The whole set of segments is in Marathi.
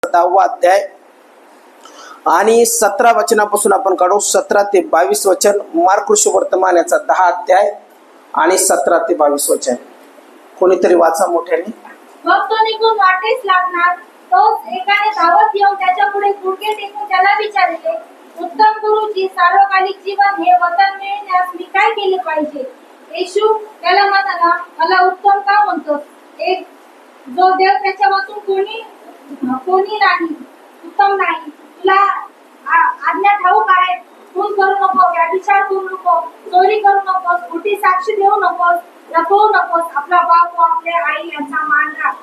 10वा अध्याय आणि 17 वचनापासून आपण काढू 17 ते 22 वचन. मार्क वर्तमान याचा 10 अध्याय आणि 17 ते 22 वचन. कोणीतरी वाचा मोठ्याने. मग तो निघून वाटेस लागणार. तोच एकाने धावत येऊन त्याच्या पुढे गुडघे टेकून त्याला विचारले, उत्तम गुरुजी, सार्वकालिक जीवन हे वतन मिळण्यास मी काय केले पाहिजे? येशू त्याला म्हणाला, मला उत्तम का म्हणतोस? एक जो देव त्याच्यापासून कोणी नाही, उत्तम नाही. तुला आज्ञा ठाऊक आहे, खून करू नको, व्यभिचार करू नको, चोरी करू नकोस, खोटी साक्षी देऊ नकोस, लपवू नकोस, आपला बाप व आपल्या आई यांचा मान राख.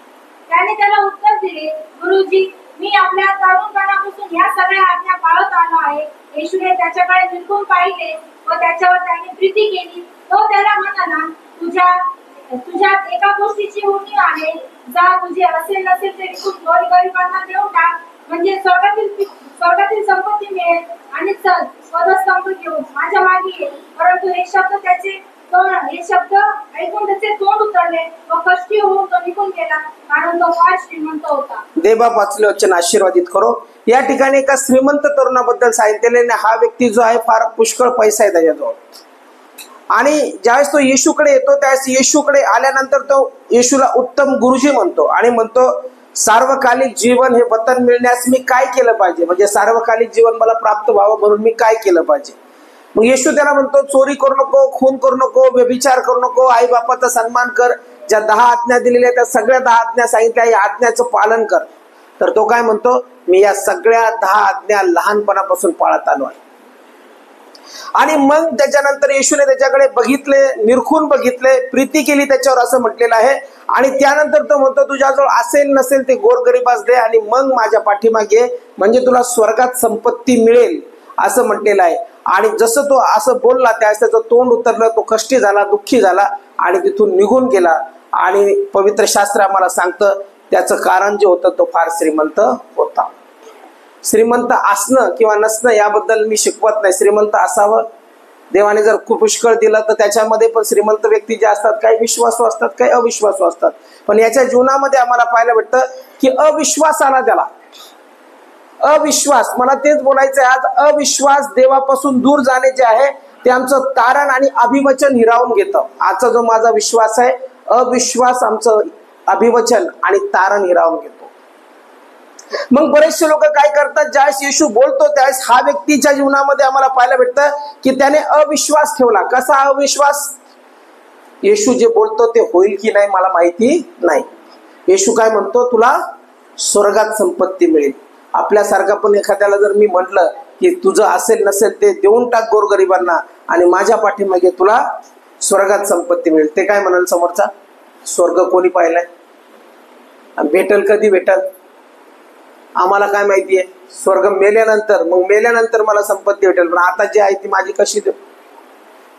त्याने त्याला उत्तर दिले, गुरुजी, मी आपल्या तरुणपणापासून या सगळ्या आज्ञा पाळत आलो आहे. येशूने त्याच्याकडे निरखून पाहिले व त्याच्यावर त्याने प्रीती केली. तो त्याला म्हणाला, तुझ्यात एका गोष्टीची उणीव आहे. जा, तुझे असेल नसेल ते विकून गोरगरिबांना देऊन टाक, म्हणजे स्वर्गातील संपत्ती मिळेल, आणि चल, पदस्तंभ घेऊन माझ्या मागे ये. परंतु हे शब्द ऐकून त्याचे तोंड उतरले व कष्टी होऊन तो निघून गेला, कारण तो फार श्रीमंत होता. देवबाप वाचले वचन आशीर्वादित करो. या ठिकाणी एका श्रीमंत तरुणाबद्दल सांगितलेले. हा व्यक्ती जो आहे फार पुष्कळ पैसा आहे त्याच्याजवळ, आणि ज्यावेळेस तो येशूकडे येतो त्यावेळेस येशूकडे आल्यानंतर तो येशूला उत्तम गुरुजी म्हणतो आणि म्हणतो, सार्वकालिक जीवन हे वतन मिळण्यास मी काय केलं पाहिजे? म्हणजे सार्वकालिक जीवन मला प्राप्त व्हावं म्हणून मी काय केलं पाहिजे? मग येशू त्याला म्हणतो, चोरी करू नको, खून करू नको, व्यभिचार करू नको, आई बापाचा सन्मान कर. ज्या 10 आज्ञा दिलेल्या त्या सगळ्या 10 आज्ञा सांगितल्या, या आज्ञाचं पालन कर. तर तो काय म्हणतो, मी या सगळ्या 10 आज्ञा लहानपणापासून पाळत आलो आहे. आणि मग त्याच्यानंतर येशूने त्याच्याकडे बघितले, निरखून बघितले, प्रीती केली त्याच्यावर, असं म्हटलेलं आहे. आणि त्यानंतर तो म्हणतो, तुझ्याजवळ असेल नसेल ते गोरगरिबास दे आणि मग माझ्या पाठीमागे, म्हणजे तुला स्वर्गात संपत्ती मिळेल, असं म्हटलेलं आहे. आणि जसं तो असं बोलला त्यावेळेस त्याचं तोंड उतरलं, तो कष्टी झाला, दुःखी झाला आणि तिथून निघून गेला. आणि पवित्र शास्त्र आम्हाला सांगतं त्याचं कारण जे होतं तो फार श्रीमंत होता. श्रीमंत असणं किंवा नसणं याबद्दल मी शिकवत नाही. श्रीमंत असावं, देवाने जर खूप पुष्कळ दिलं तर त्याच्यामध्ये पण श्रीमंत व्यक्ती जे असतात काही विश्वासू असतात, काही अविश्वासू असतात. पण याच्या जीवनामध्ये आम्हाला पाहायला भेटतं की अविश्वास आला त्याला. अविश्वास, मला तेच बोलायचं आहे आज. अविश्वास देवापासून दूर जाणे जे आहे ते आमचं तारण आणि अभिवचन हिरावून घेतं. आजचा जो माझा विश्वास आहे, अविश्वास आमचं अभिवचन आणि तारण हिरावून घेतो. मग बरेचसे लोक काय करतात, ज्यावेळेस येशू बोलतो त्यावेळेस हा व्यक्तीच्या जीवनामध्ये आम्हाला पाहायला भेटतं की त्याने अविश्वास ठेवला. कसा अविश्वास? येशू जे बोलतो ते होईल की नाही मला माहिती नाही. येशू काय म्हणतो, तुला स्वर्गात संपत्ती मिळेल. आपल्यासारखा पण एखाद्याला जर मी म्हटलं की तुझं असेल नसेल ते देऊन टाक गोरगरिबांना आणि माझ्या पाठीमागे तुला स्वर्गात संपत्ती मिळेल, ते काय म्हणाल समोरचा? स्वर्ग कोणी पाहिलाय? भेटल कधी भेटल? आम्हाला काय माहितीये? स्वर्ग मेल्यानंतर, मग मेल्यानंतर मला संपत्ती भेटेल, पण आता जी आहे ती माझी कशी देऊ?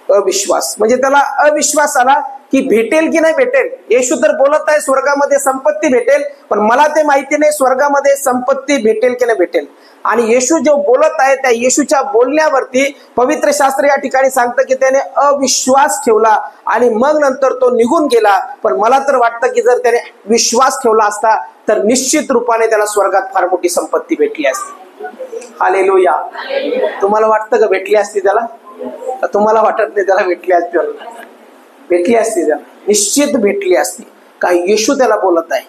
अविश्वास, म्हणजे त्याला अविश्वास आला की भेटेल की नाही भेटेल. येशू तर बोलत आहे स्वर्गामध्ये संपत्ती भेटेल, पण मला ते माहिती नाही स्वर्गामध्ये संपत्ती भेटेल की नाही भेटेल. आणि येशू जो बोलत आहे त्या येशूच्या बोलण्यावरती पवित्र शास्त्र या ठिकाणी सांगतं की त्याने अविश्वास ठेवला आणि मग नंतर तो निघून गेला. पण मला तर वाटतं की जर त्याने विश्वास ठेवला असता तर निश्चित रूपाने त्याला स्वर्गात फार मोठी संपत्ती भेटली असती. हालेलुया. तुम्हाला वाटतं का भेटली असती त्याला? तुम्हाला वाटत नाही त्याला भेटली असती? भेटली असती त्याला, निश्चित भेटली असती. का येशू त्याला बोलत आहे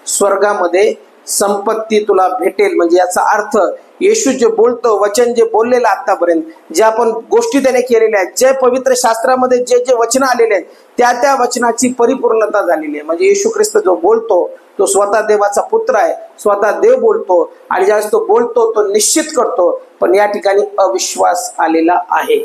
स्वर्गामध्ये संपत्ती तुला भेटेल. म्हणजे याचा अर्थ येशू जे बोलतो, वचन जे बोललेलं आतापर्यंत, ज्या पण गोष्टी त्याने केलेल्या आहेत, जे पवित्र शास्त्रामध्ये जे जे वचन आलेले आहेत त्या वचनाची परिपूर्णता झालेली आहे. म्हणजे येशू ख्रिस्त जो बोलतो तो स्वतः देवाचा पुत्र आहे, स्वतः देव बोलतो आणि ज्यावेळेस तो बोलतो तो निश्चित करतो. पण या ठिकाणी अविश्वास आलेला आहे.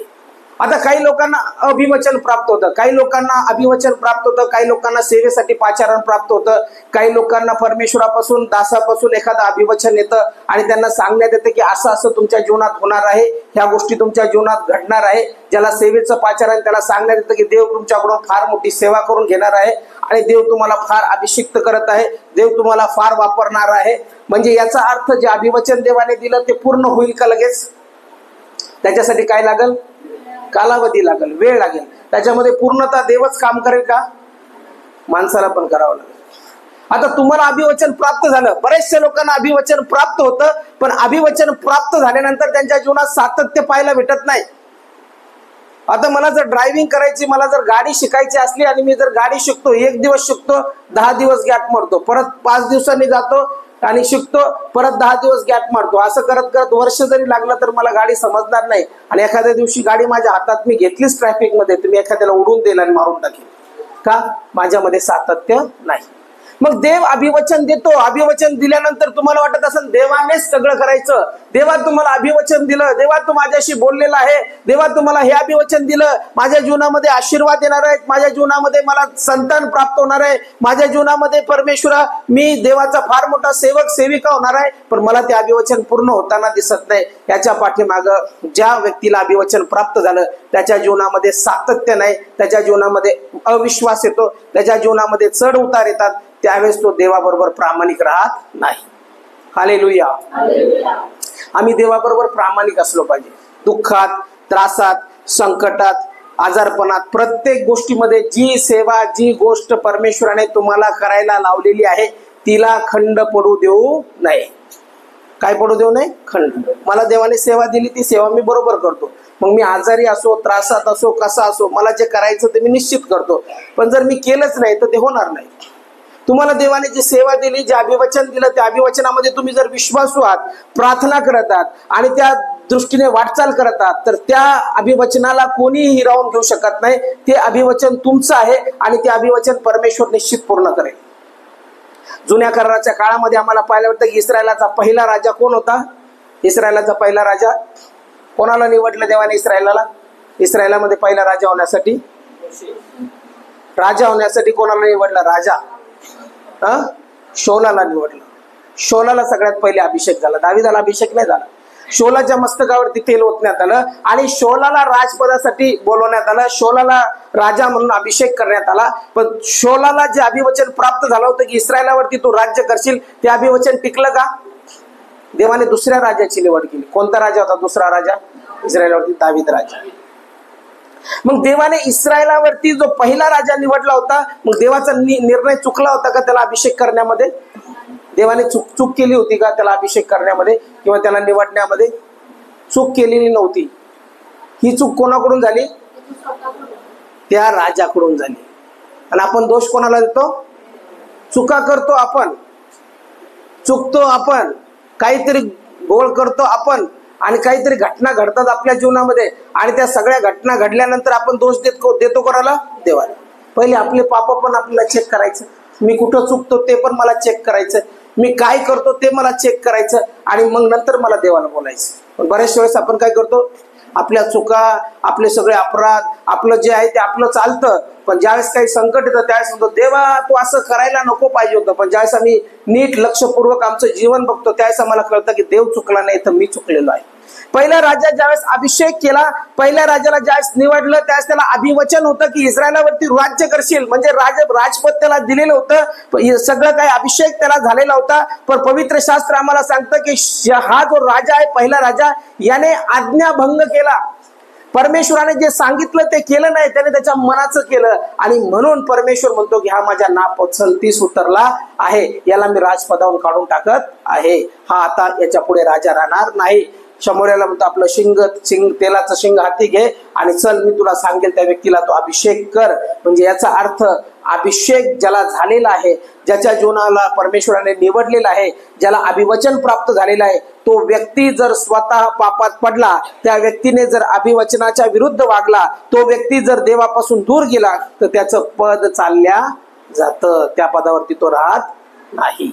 आता काही लोकांना अभिवचन प्राप्त होतं, काही लोकांना अभिवचन प्राप्त होतं, काही लोकांना सेवेसाठी पाचारण प्राप्त होतं, काही लोकांना परमेश्वरापासून, दासापासून एखादं अभिवचन येतं आणि त्यांना सांगण्यात येतं की असं असं तुमच्या जीवनात होणार आहे, ह्या गोष्टी तुमच्या जीवनात घडणार आहे. ज्याला सेवेचं पाचारण त्याला सांगण्यात येतं की देव तुमच्याकडून फार मोठी सेवा करून घेणार आहे आणि देव तुम्हाला फार अभिषिक्त करत आहे, देव तुम्हाला फार वापरणार आहे. म्हणजे याचा अर्थ जे अभिवचन देवाने दिलं ते पूर्ण होईल का लगेच? त्याच्यासाठी काय लागल? कालावधी लागेल, वेळ लागेल. त्याच्यामध्ये पूर्णता देवच काम करेल का? माणसाला पण करावं लागेल. आता तुम्हाला अभिवचन प्राप्त झालं, बरेचशा लोकांना अभिवचन प्राप्त होतं, पण अभिवचन प्राप्त झाल्यानंतर त्यांच्या जीवनात सातत्य पाहायला भेटत नाही. आता मला जर ड्रायव्हिंग करायची, मला जर गाडी शिकायची असली आणि मी जर गाडी शिकतो, 1 दिवस शिकतो, 10 दिवस गॅप मारतो, परत 5 दिवसांनी जातो आणि शिकतो, परत 10 दिवस गॅप मारतो, असं करत करत वर्ष जरी लागलं तर मला गाडी समजणार नाही. आणि एखाद्या दिवशी गाडी माझ्या हातात मी घेतलीच ट्रॅफिक मध्ये, तुम्ही एखाद्याला उडून देईल आणि मारून टाकेल. का? माझ्यामध्ये सातत्य नाही. मग देव अभिवचन देतो. अभिवचन दिल्यानंतर तुम्हाला वाटत असेल देवानेच सगळं करायचं. देवा तुम्हाला अभिवचन दिलं, देवा तू माझ्याशी बोललेला आहे, देवा तुम्हाला हे अभिवचन दिलं, माझ्या जीवनामध्ये आशीर्वाद येणार आहेत, माझ्या जीवनामध्ये मला संतान प्राप्त होणार आहे, माझ्या जीवनामध्ये परमेश्वरा मी देवाचा फार मोठा सेवक सेविका होणार आहे, पण मला ते अभिवचन पूर्ण होताना दिसत नाही. याच्या पाठीमाग ज्या व्यक्तीला अभिवचन प्राप्त झालं त्याच्या जीवनामध्ये सातत्य नाही, त्याच्या जीवनामध्ये अविश्वास येतो, त्याच्या जीवनामध्ये चढ उतार येतात, त्यावेळेस तो देवाबरोबर प्रामाणिक राहत नाही. हालेलुया. आम्ही देवाबरोबर प्रामाणिक असलो पाहिजे. दुःखात, त्रासात, संकटात, आजारपणात, प्रत्येक गोष्टीमध्ये जी सेवा, जी गोष्ट परमेश्वराने तुम्हाला करायला लावलेली आहे तिला खंड पडू देऊ नये. काय पडू देऊ नये? खंड. मला देवाने सेवा दिली, ती सेवा मी बरोबर करतो. मग मी आजारी असो, त्रासात असो, कसा असो, मला जे करायचं ते मी निश्चित करतो. पण जर मी केलंच नाही तर ते होणार नाही. तुम्हाला देवाने जी सेवा दिली, जे अभिवचन दिलं, त्या अभिवचनामध्ये तुम्ही जर विश्वासू आहात, प्रार्थना करत आहात आणि त्या दृष्टीने वाटचाल करत आहात, तर त्या अभिवचनाला कोणीही हिरावून घेऊ शकत नाही. ते अभिवचन तुमचं आहे आणि ते अभिवचन परमेश्वर निश्चित पूर्ण करेल. जुन्या कराराच्या काळामध्ये आम्हाला पाहायला वाटतं की इस्रायलाचा पहिला राजा कोण होता? इस्रायलाचा पहिला राजा कोणाला निवडलं देवाने? इस्रायलामध्ये पहिला राजा होण्यासाठी कोणाला निवडलं? राजा शौलाला निवडलं. शौलाला सगळ्यात पहिले अभिषेक झाला. दाविदाला अभिषेक नाही झाला. शौलाच्या मस्तकावरती तेल ओतण्यात आलं आणि शौलाला राजपदासाठी बोलवण्यात आलं, शौलाला राजा म्हणून अभिषेक करण्यात आला. पण शौलाला जे अभिवचन प्राप्त झालं होतं की इस्रायलावरती तू राज्य करशील, ते अभिवचन टिकलं का? देवाने दुसऱ्या राजाची निवड केली. कोणता राजा होता दुसरा राजा इस्रायलावरती? दावीद राजा. मग देवाने इस्रायलावरती जो पहिला राजा निवडला होता, मग देवाचा निर्णय चुकला होता का त्याला अभिषेक करण्यामध्ये? देवाने चूक केली होती का त्याला अभिषेक करण्यामध्ये किंवा त्याला निवडण्यामध्ये? चूक केलेली नव्हती. ही चूक कोणाकडून झाली? त्या राजाकडून झाली. आणि आपण दोष कोणाला देतो? चुका करतो आपण, चुकतो आपण, काहीतरी गोळ करतो आपण आणि काहीतरी घटना घडतात आपल्या जीवनामध्ये आणि त्या सगळ्या घटना घडल्यानंतर आपण दोष देतो कोणाला? देवाला. पहिले आपले पाप पण आपल्याला चेक करायचं. मी कुठं चुकतो ते पण मला चेक करायचं, मी काय करतो ते मला चेक करायचं आणि मग नंतर मला देवाला बोलायचं. पण बऱ्याच वेळेस आपण काय करतो? आपल्या चुका, आपले सगळे अपराध, आपलं जे आहे ते आपलं चालतं, पण ज्यावेळेस काही संकट येतं त्यावेळेस म्हणतो देवा तू असं करायला नको पाहिजे होतं. पण ज्यावेळेस आम्ही नीट लक्षपूर्वक आमचं जीवन बघतो त्यावेळेस आम्हाला कळतं की देव चुकला नाही तर मी चुकलेलो आहे. पहिला राजा ज्यावेळेस अभिषेक केला, पहिल्या राजाला ज्यावेळेस निवडलं त्यावेळेस त्याला अभिवचन होतं की इस्रायलावरती राज्य करशील, म्हणजे राजपद त्याला दिलेलं होतं, सगळं काही अभिषेक त्याला झालेला होता. पण पवित्र शास्त्र आम्हाला सांगतं की हा जो राजा आहे, पहिला राजा, याने आज्ञाभंग केला. परमेश्वराने जे सांगितलं ते केलं नाही, त्याने त्याच्या मनाचं केलं आणि म्हणून परमेश्वर म्हणतो की हा माझ्या नापसंतीस उतरला आहे, याला मी राजपदावरून काढून टाकत आहे. हा आता याच्या पुढे राजा राहणार नाही. शमूएलला म्हणतो आपलं शिंग तेलाचं शिंग हाती घे आणि चल मी तुला सांगेल त्या व्यक्तीला तो अभिषेक कर. म्हणजे याचा अर्थ अभिषेक ज्याला झालेला आहे, ज्याच्या जीवनाला परमेश्वराने निवडलेला आहे, ज्याला अभिवचन प्राप्त झालेला आहे, तो व्यक्ती जर स्वतः पापात पडला, त्या व्यक्तीने जर अभिवचनाच्या विरुद्ध वागला, तो व्यक्ती जर देवापासून दूर गेला तर त्याचं पद चालल्या जातं, त्या पदावरती तो राहत नाही.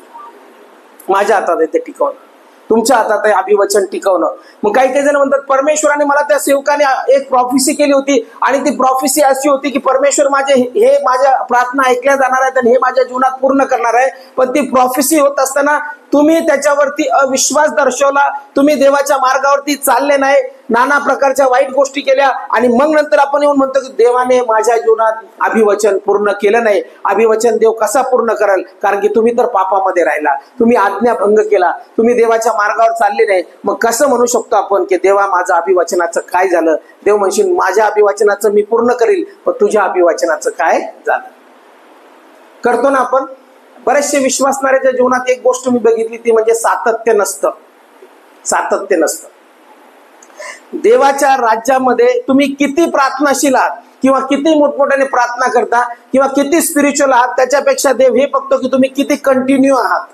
माझ्या हातात आहे ते टिकवणं, तुमच्या हातात आहे अभिवचन टिकवणं. मग काही जण म्हणतात परमेश्वराने मला त्या सेवकाने एक प्रॉफिसी केली होती आणि ती प्रॉफिसी अशी होती की परमेश्वर माझ्या प्रार्थना ऐकल्या जाणार आहेत आणि हे माझ्या जीवनात पूर्ण करणार आहे. पण ती प्रॉफिसी होत असताना तुम्ही त्याच्यावरती अविश्वास दर्शवला, तुम्ही देवाच्या मार्गावरती चालले नाही, नाना प्रकारच्या वाईट गोष्टी केल्या आणि मग नंतर आपण येऊन म्हणतो की देवाने माझ्या जीवनात अभिवचन पूर्ण केलं नाही. अभिवचन देव कसा पूर्ण करेल? कारण की तुम्ही तर पापामध्ये राहिला, तुम्ही आज्ञाभंग केला, तुम्ही देवाच्या मार्गावर चालले नाही. मग कसं म्हणू शकतो आपण की देवा माझं अभिवचनाचं काय झालं? देव म्हणशील माझ्या अभिवचनाचं मी पूर्ण करील, पण तुझ्या अभिवचनाचं काय झालं? करतो ना आपण? बरेचसे विश्वासणाऱ्याच्या जीवनात एक गोष्ट मी बघितली ती म्हणजे सातत्य नसतं. सातत्य नसतं. देवाच्या राज्यामध्ये तुम्ही किती प्रार्थनाशील आहात किंवा किती मोठमोठ्याने प्रार्थना करता किंवा किती स्पिरिच्युअल आहात, त्याच्यापेक्षा देव हे बघतो की तुम्ही किती कंटिन्यू आहात,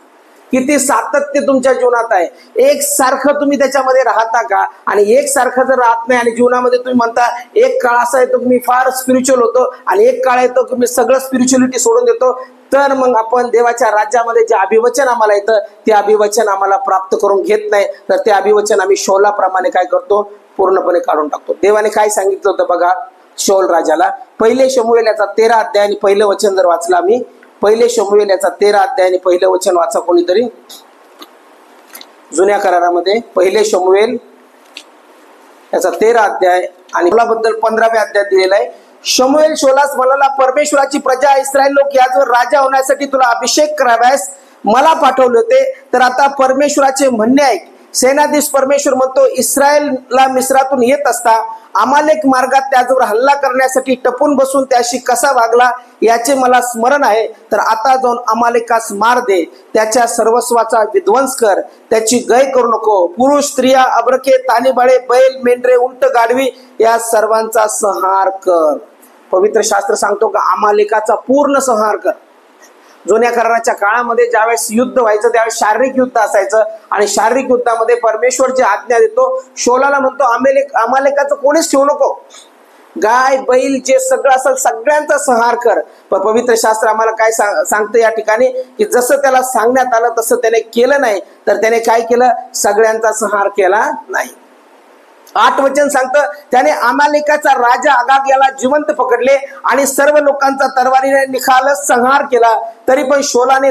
किती सातत्य तुमच्या जीवनात आहे. एक सारखं तुम्ही त्याच्यामध्ये राहता का? आणि एक सारखं जर राहत नाही आणि जीवनामध्ये तुम्ही म्हणता एक काळ असा येतो की मी फार स्पिरिच्युअल होतो आणि एक काळ येतो की मी सगळं स्पिरिच्युअलिटी सोडून देतो, तर मग आपण देवाच्या राज्यामध्ये जे अभिवचन आम्हाला येतं ते अभिवचन आम्हाला प्राप्त करून घेत नाही, तर ते अभिवचन आम्ही शौलाप्रमाणे काय करतो, पूर्णपणे काढून टाकतो. देवाने काय सांगितलं होतं बघा शौल राजाला, पहिले शमूएल याचा 13 अध्याय आणि पहिलं वचन जर वाचलं आम्ही, पहिले शमूएल याचा 13 अध्याय आणि पहिलं वचन वाचा कोणीतरी जुन्या करारामध्ये. पहिले शमूएल याचा 13 अध्याय आणि शौलाबद्दल 15व्या अध्याय दिलेला आहे. शमूएल शौलास म्हणाला, परमेश्वराची प्रजा इस्रायल लोक याचवर राजा होण्यासाठी तुला अभिषेक कराव्यास मला पाठवले होते. तर आता परमेश्वराचे म्हणणे ऐक. सेनाधीश परमेश्वर म्हणतो, इस्रायलला मिस्रातून येत असता अमालेक मार्गात त्याजवळ हल्ला करण्यासाठी टपून बसून त्याशी कसा वागला याचे मला स्मरण आहे. तर आता जाऊन अमालेकास मार दे, त्याच्या सर्वस्वाचा विध्वंस कर, त्याची गय करू नको. पुरुष, स्त्रिया, अब्रके, तानीबाळे, बैल, मेंढरे, उंट, गाढवी या सर्वांचा संहार कर. पवित्र शास्त्र सांगतो का अमालेकाचा पूर्ण संहार कर. जुन्या कराराच्या काळामध्ये ज्यावेळेस युद्ध व्हायचं त्यावेळेस शारीरिक युद्ध असायचं आणि शारीरिक युद्धामध्ये परमेश्वर जे आज्ञा देतो, शौलाला म्हणतो अमालेकाचं कोणीच ठेवू नको, गाय बैल जे सगळं असेल सगळ्यांचा संहार कर. पण पवित्र शास्त्र आम्हाला काय सांगतं या ठिकाणी की जसं त्याला सांगण्यात आलं तसं त्याने केलं नाही, तर त्याने काय केलं, सगळ्यांचा संहार केला नाही. 8 वचन सांगतं, त्याने अमालेकाचा राजा अगाग याला जिवंत पकडले आणि सर्व लोकांचा तलवारीने निखालस संहार केला. तरी पण शौलाने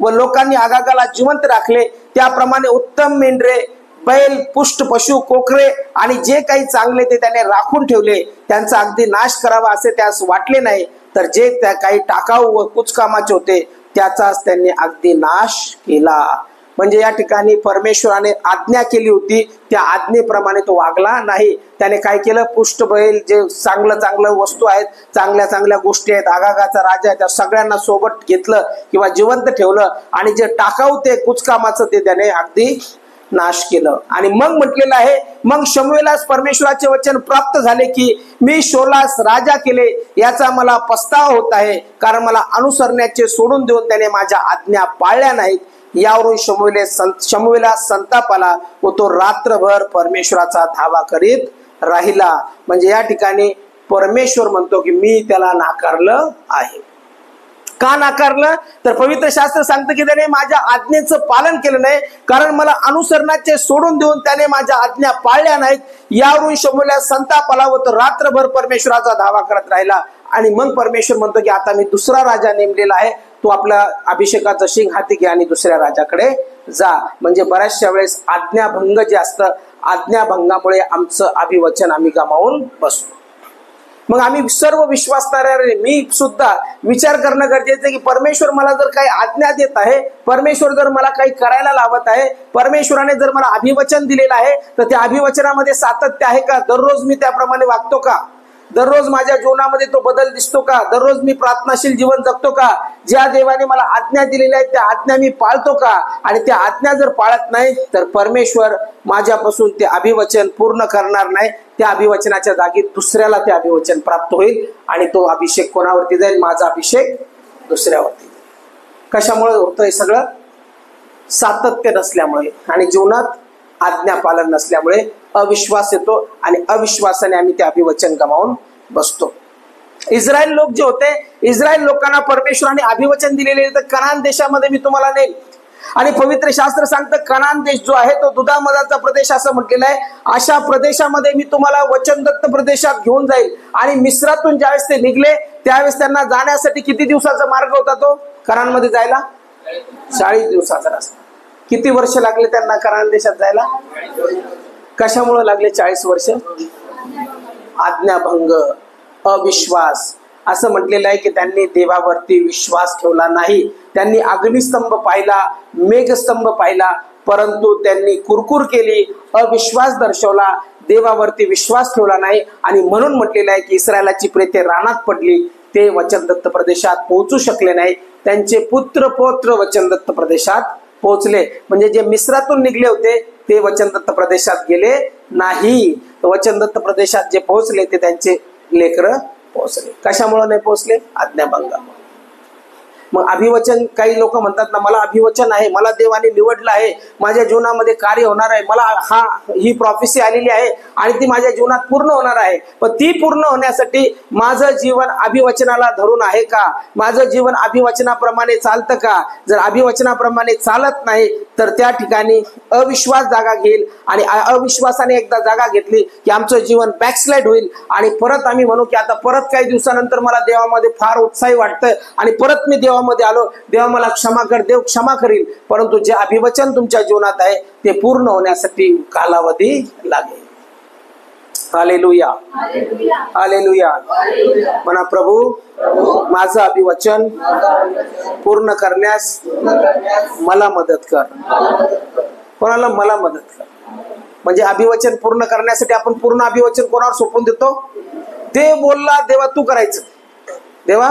व लोकांनी अगागाला जिवंत राखले. त्याप्रमाणे उत्तम मेंढरे, बैल, पुष्ट पशु, कोकरे आणि जे काही चांगले ते त्याने राखून ठेवले. त्यांचा अगदी नाश करावा असे त्यास वाटले नाही, तर जे त्या काही टाकाऊ व कुचकामाचे होते त्याचाच त्यांनी अगदी नाश केला. म्हणजे या ठिकाणी परमेश्वराने आज्ञा केली होती, त्या आज्ञेप्रमाणे तो वागला नाही. त्याने काय केलं, पुष्ट बैल, जे चांगलं वस्तू आहेत, चांगल्या गोष्टी आहेत, आगागाचा राजा आहे, त्या सगळ्यांना सोबत घेतलं किंवा जिवंत ठेवलं आणि जे टाकाऊ ते कुचकामाचं ते त्याने अगदी नाश केलं. आणि मग म्हटलेलं आहे, मग शमूएलास परमेश्वराचे वचन प्राप्त झाले की मी शौलास राजा केले याचा मला पस्तावा होत आहे, कारण मला अनुसरण्याचे सोडून देऊन त्याने माझ्या आज्ञा पाळल्या नाहीत. यावरून शमूएला संताप आला व तो रात्रभर परमेश्वराचा धावा करीत राहिला. म्हणजे या ठिकाणी परमेश्वर म्हणतो की मी त्याला नाकारलं आहे. का नाकारलं, तर पवित्र शास्त्र सांगतं की त्याने माझ्या आज्ञेचं पालन केलं नाही, कारण मला अनुसरणाचे सोडून देऊन त्याने माझ्या आज्ञा पाळल्या नाहीत. यावरून शमूएला संताप आला व तो रात्रभर परमेश्वराचा धावा करत राहिला. आणि मग परमेश्वर म्हणतो की आता मी दुसरा राजा नेमलेला आहे, तो आपला अभिषेकाचं शिंग हाती घ्या आणि दुसऱ्या राजाकडे जा. म्हणजे बऱ्याचशा वेळेस आज्ञाभंग जे असतं, आज्ञाभंगामुळे आमचं अभिवचन आम्ही गमावून बसतो. मग आम्ही सर्व विश्वासणारे मी सुद्धा विचार करणं गरजेचं आहे की परमेश्वर मला जर काही आज्ञा देत आहे, परमेश्वर जर मला काही करायला लावत आहे, परमेश्वराने जर मला अभिवचन दिलेलं आहे, तर त्या अभिवचनामध्ये सातत्य आहे का, दररोज मी त्याप्रमाणे वागतो का, दररोज माझ्या जीवनामध्ये तो बदल दिसतो का, दररोज मी प्रार्थनाशील जीवन जगतो का, ज्या देवाने मला आज्ञा दिलेल्या आहेत त्या आज्ञा मी पाळतो का. आणि त्या आज्ञा जर पाळत नाही तर परमेश्वर माझ्यापासून ते अभिवचन पूर्ण करणार नाही. त्या अभिवचनाच्या जागी दुसऱ्याला ते अभिवचन प्राप्त होईल आणि तो अभिषेक कोणावरती जाईल, माझा अभिषेक दुसऱ्यावरती. कशामुळे होतं हे सगळं, सातत्य नसल्यामुळे आणि जीवनात आज्ञा पालन नसल्यामुळे अविश्वास येतो आणि अविश्वासाने आम्ही ते अभिवचन गमावून बसतो. इस्रायल लोक जे होते, इस्रायल लोकांना परमेश्वराने अभिवचन दिलेले, तर कनान देशामध्ये मी तुम्हाला नेईल. आणि पवित्र शास्त्र सांगतं कनान देश जो आहे तो दुधामधाचा प्रदेश असं म्हटलेलं आहे. अशा प्रदेशामध्ये मी तुम्हाला वचनदत्त प्रदेशात घेऊन जाईल. आणि मिस्रातून ज्यावेळेस ते निघले त्यावेळेस त्यांना जाण्यासाठी किती दिवसाचा मार्ग होता तो कनानमध्ये जायला, 40 दिवसाचा रस्ता. किती वर्ष लागले त्यांना कनान देशात जायला, कशामुळे लागले 40 वर्ष, आज्ञाभंग, अविश्वास. असं म्हटलेलं आहे की त्यांनी देवावरती विश्वास ठेवला नाही. त्यांनी अग्निस्तंभ पाहिला, मेघस्तंभ पाहिला, परंतु त्यांनी कुरकुर केली, अविश्वास दर्शवला, देवावरती विश्वास ठेवला नाही. आणि म्हणून म्हटलेलं आहे की इस्रायलाची प्रेते रानात पडली. ते वचनदत्त प्रदेशात पोहोचू शकले नाही. त्यांचे पुत्र पौत्र वचनदत्त प्रदेशात पोहोचले. म्हणजे जे मिस्रातून निघले होते ते वचनदत्त प्रदेशात गेले नाही. वचनदत्त प्रदेशात जे पोहोचले ते त्यांचे लेकरं पोहोचले. कशामुळे नाही पोहोचले? आज्ञाभंगामुळे. मग अभिवचन, काही लोक म्हणतात ना, मला अभिवचन आहे, मला देवाने निवडलं आहे, माझ्या जीवनामध्ये कार्य होणार आहे, मला ही प्रॉफेसी आलेली आहे आणि ती माझ्या जीवनात पूर्ण होणार आहे. पण ती पूर्ण होण्यासाठी माझं जीवन अभिवचनाला धरून आहे का? माझं जीवन अभिवचनाप्रमाणे चालतं का? जर अभिवचनाप्रमाणे चालत नाही तर त्या ठिकाणी अविश्वास जागा घेईल आणि अविश्वासाने एकदा जागा घेतली की आमचं जीवन बॅकस्लाइड होईल आणि परत आम्ही म्हणू की आता परत काही दिवसानंतर मला देवामध्ये फार उत्साही वाटतंय आणि परत मी देवामध्ये आलो, देवा मला क्षमा कर, देव क्षमा करील. परंतु जे अभिवचन तुमच्या जीवनात आहे ते पूर्ण होण्यासाठी कालावधी लागेल. Hallelujah, hallelujah. म्हणा, प्रभू माझं अभिवचन पूर्ण करण्यास मला मदत कर. कोणाला? मला मदत कर. म्हणजे अभिवचन पूर्ण करण्यासाठी आपण पूर्ण अभिवचन कोणावर सोपवून देतो? देव बोलला, देवा तू करायचं. देवा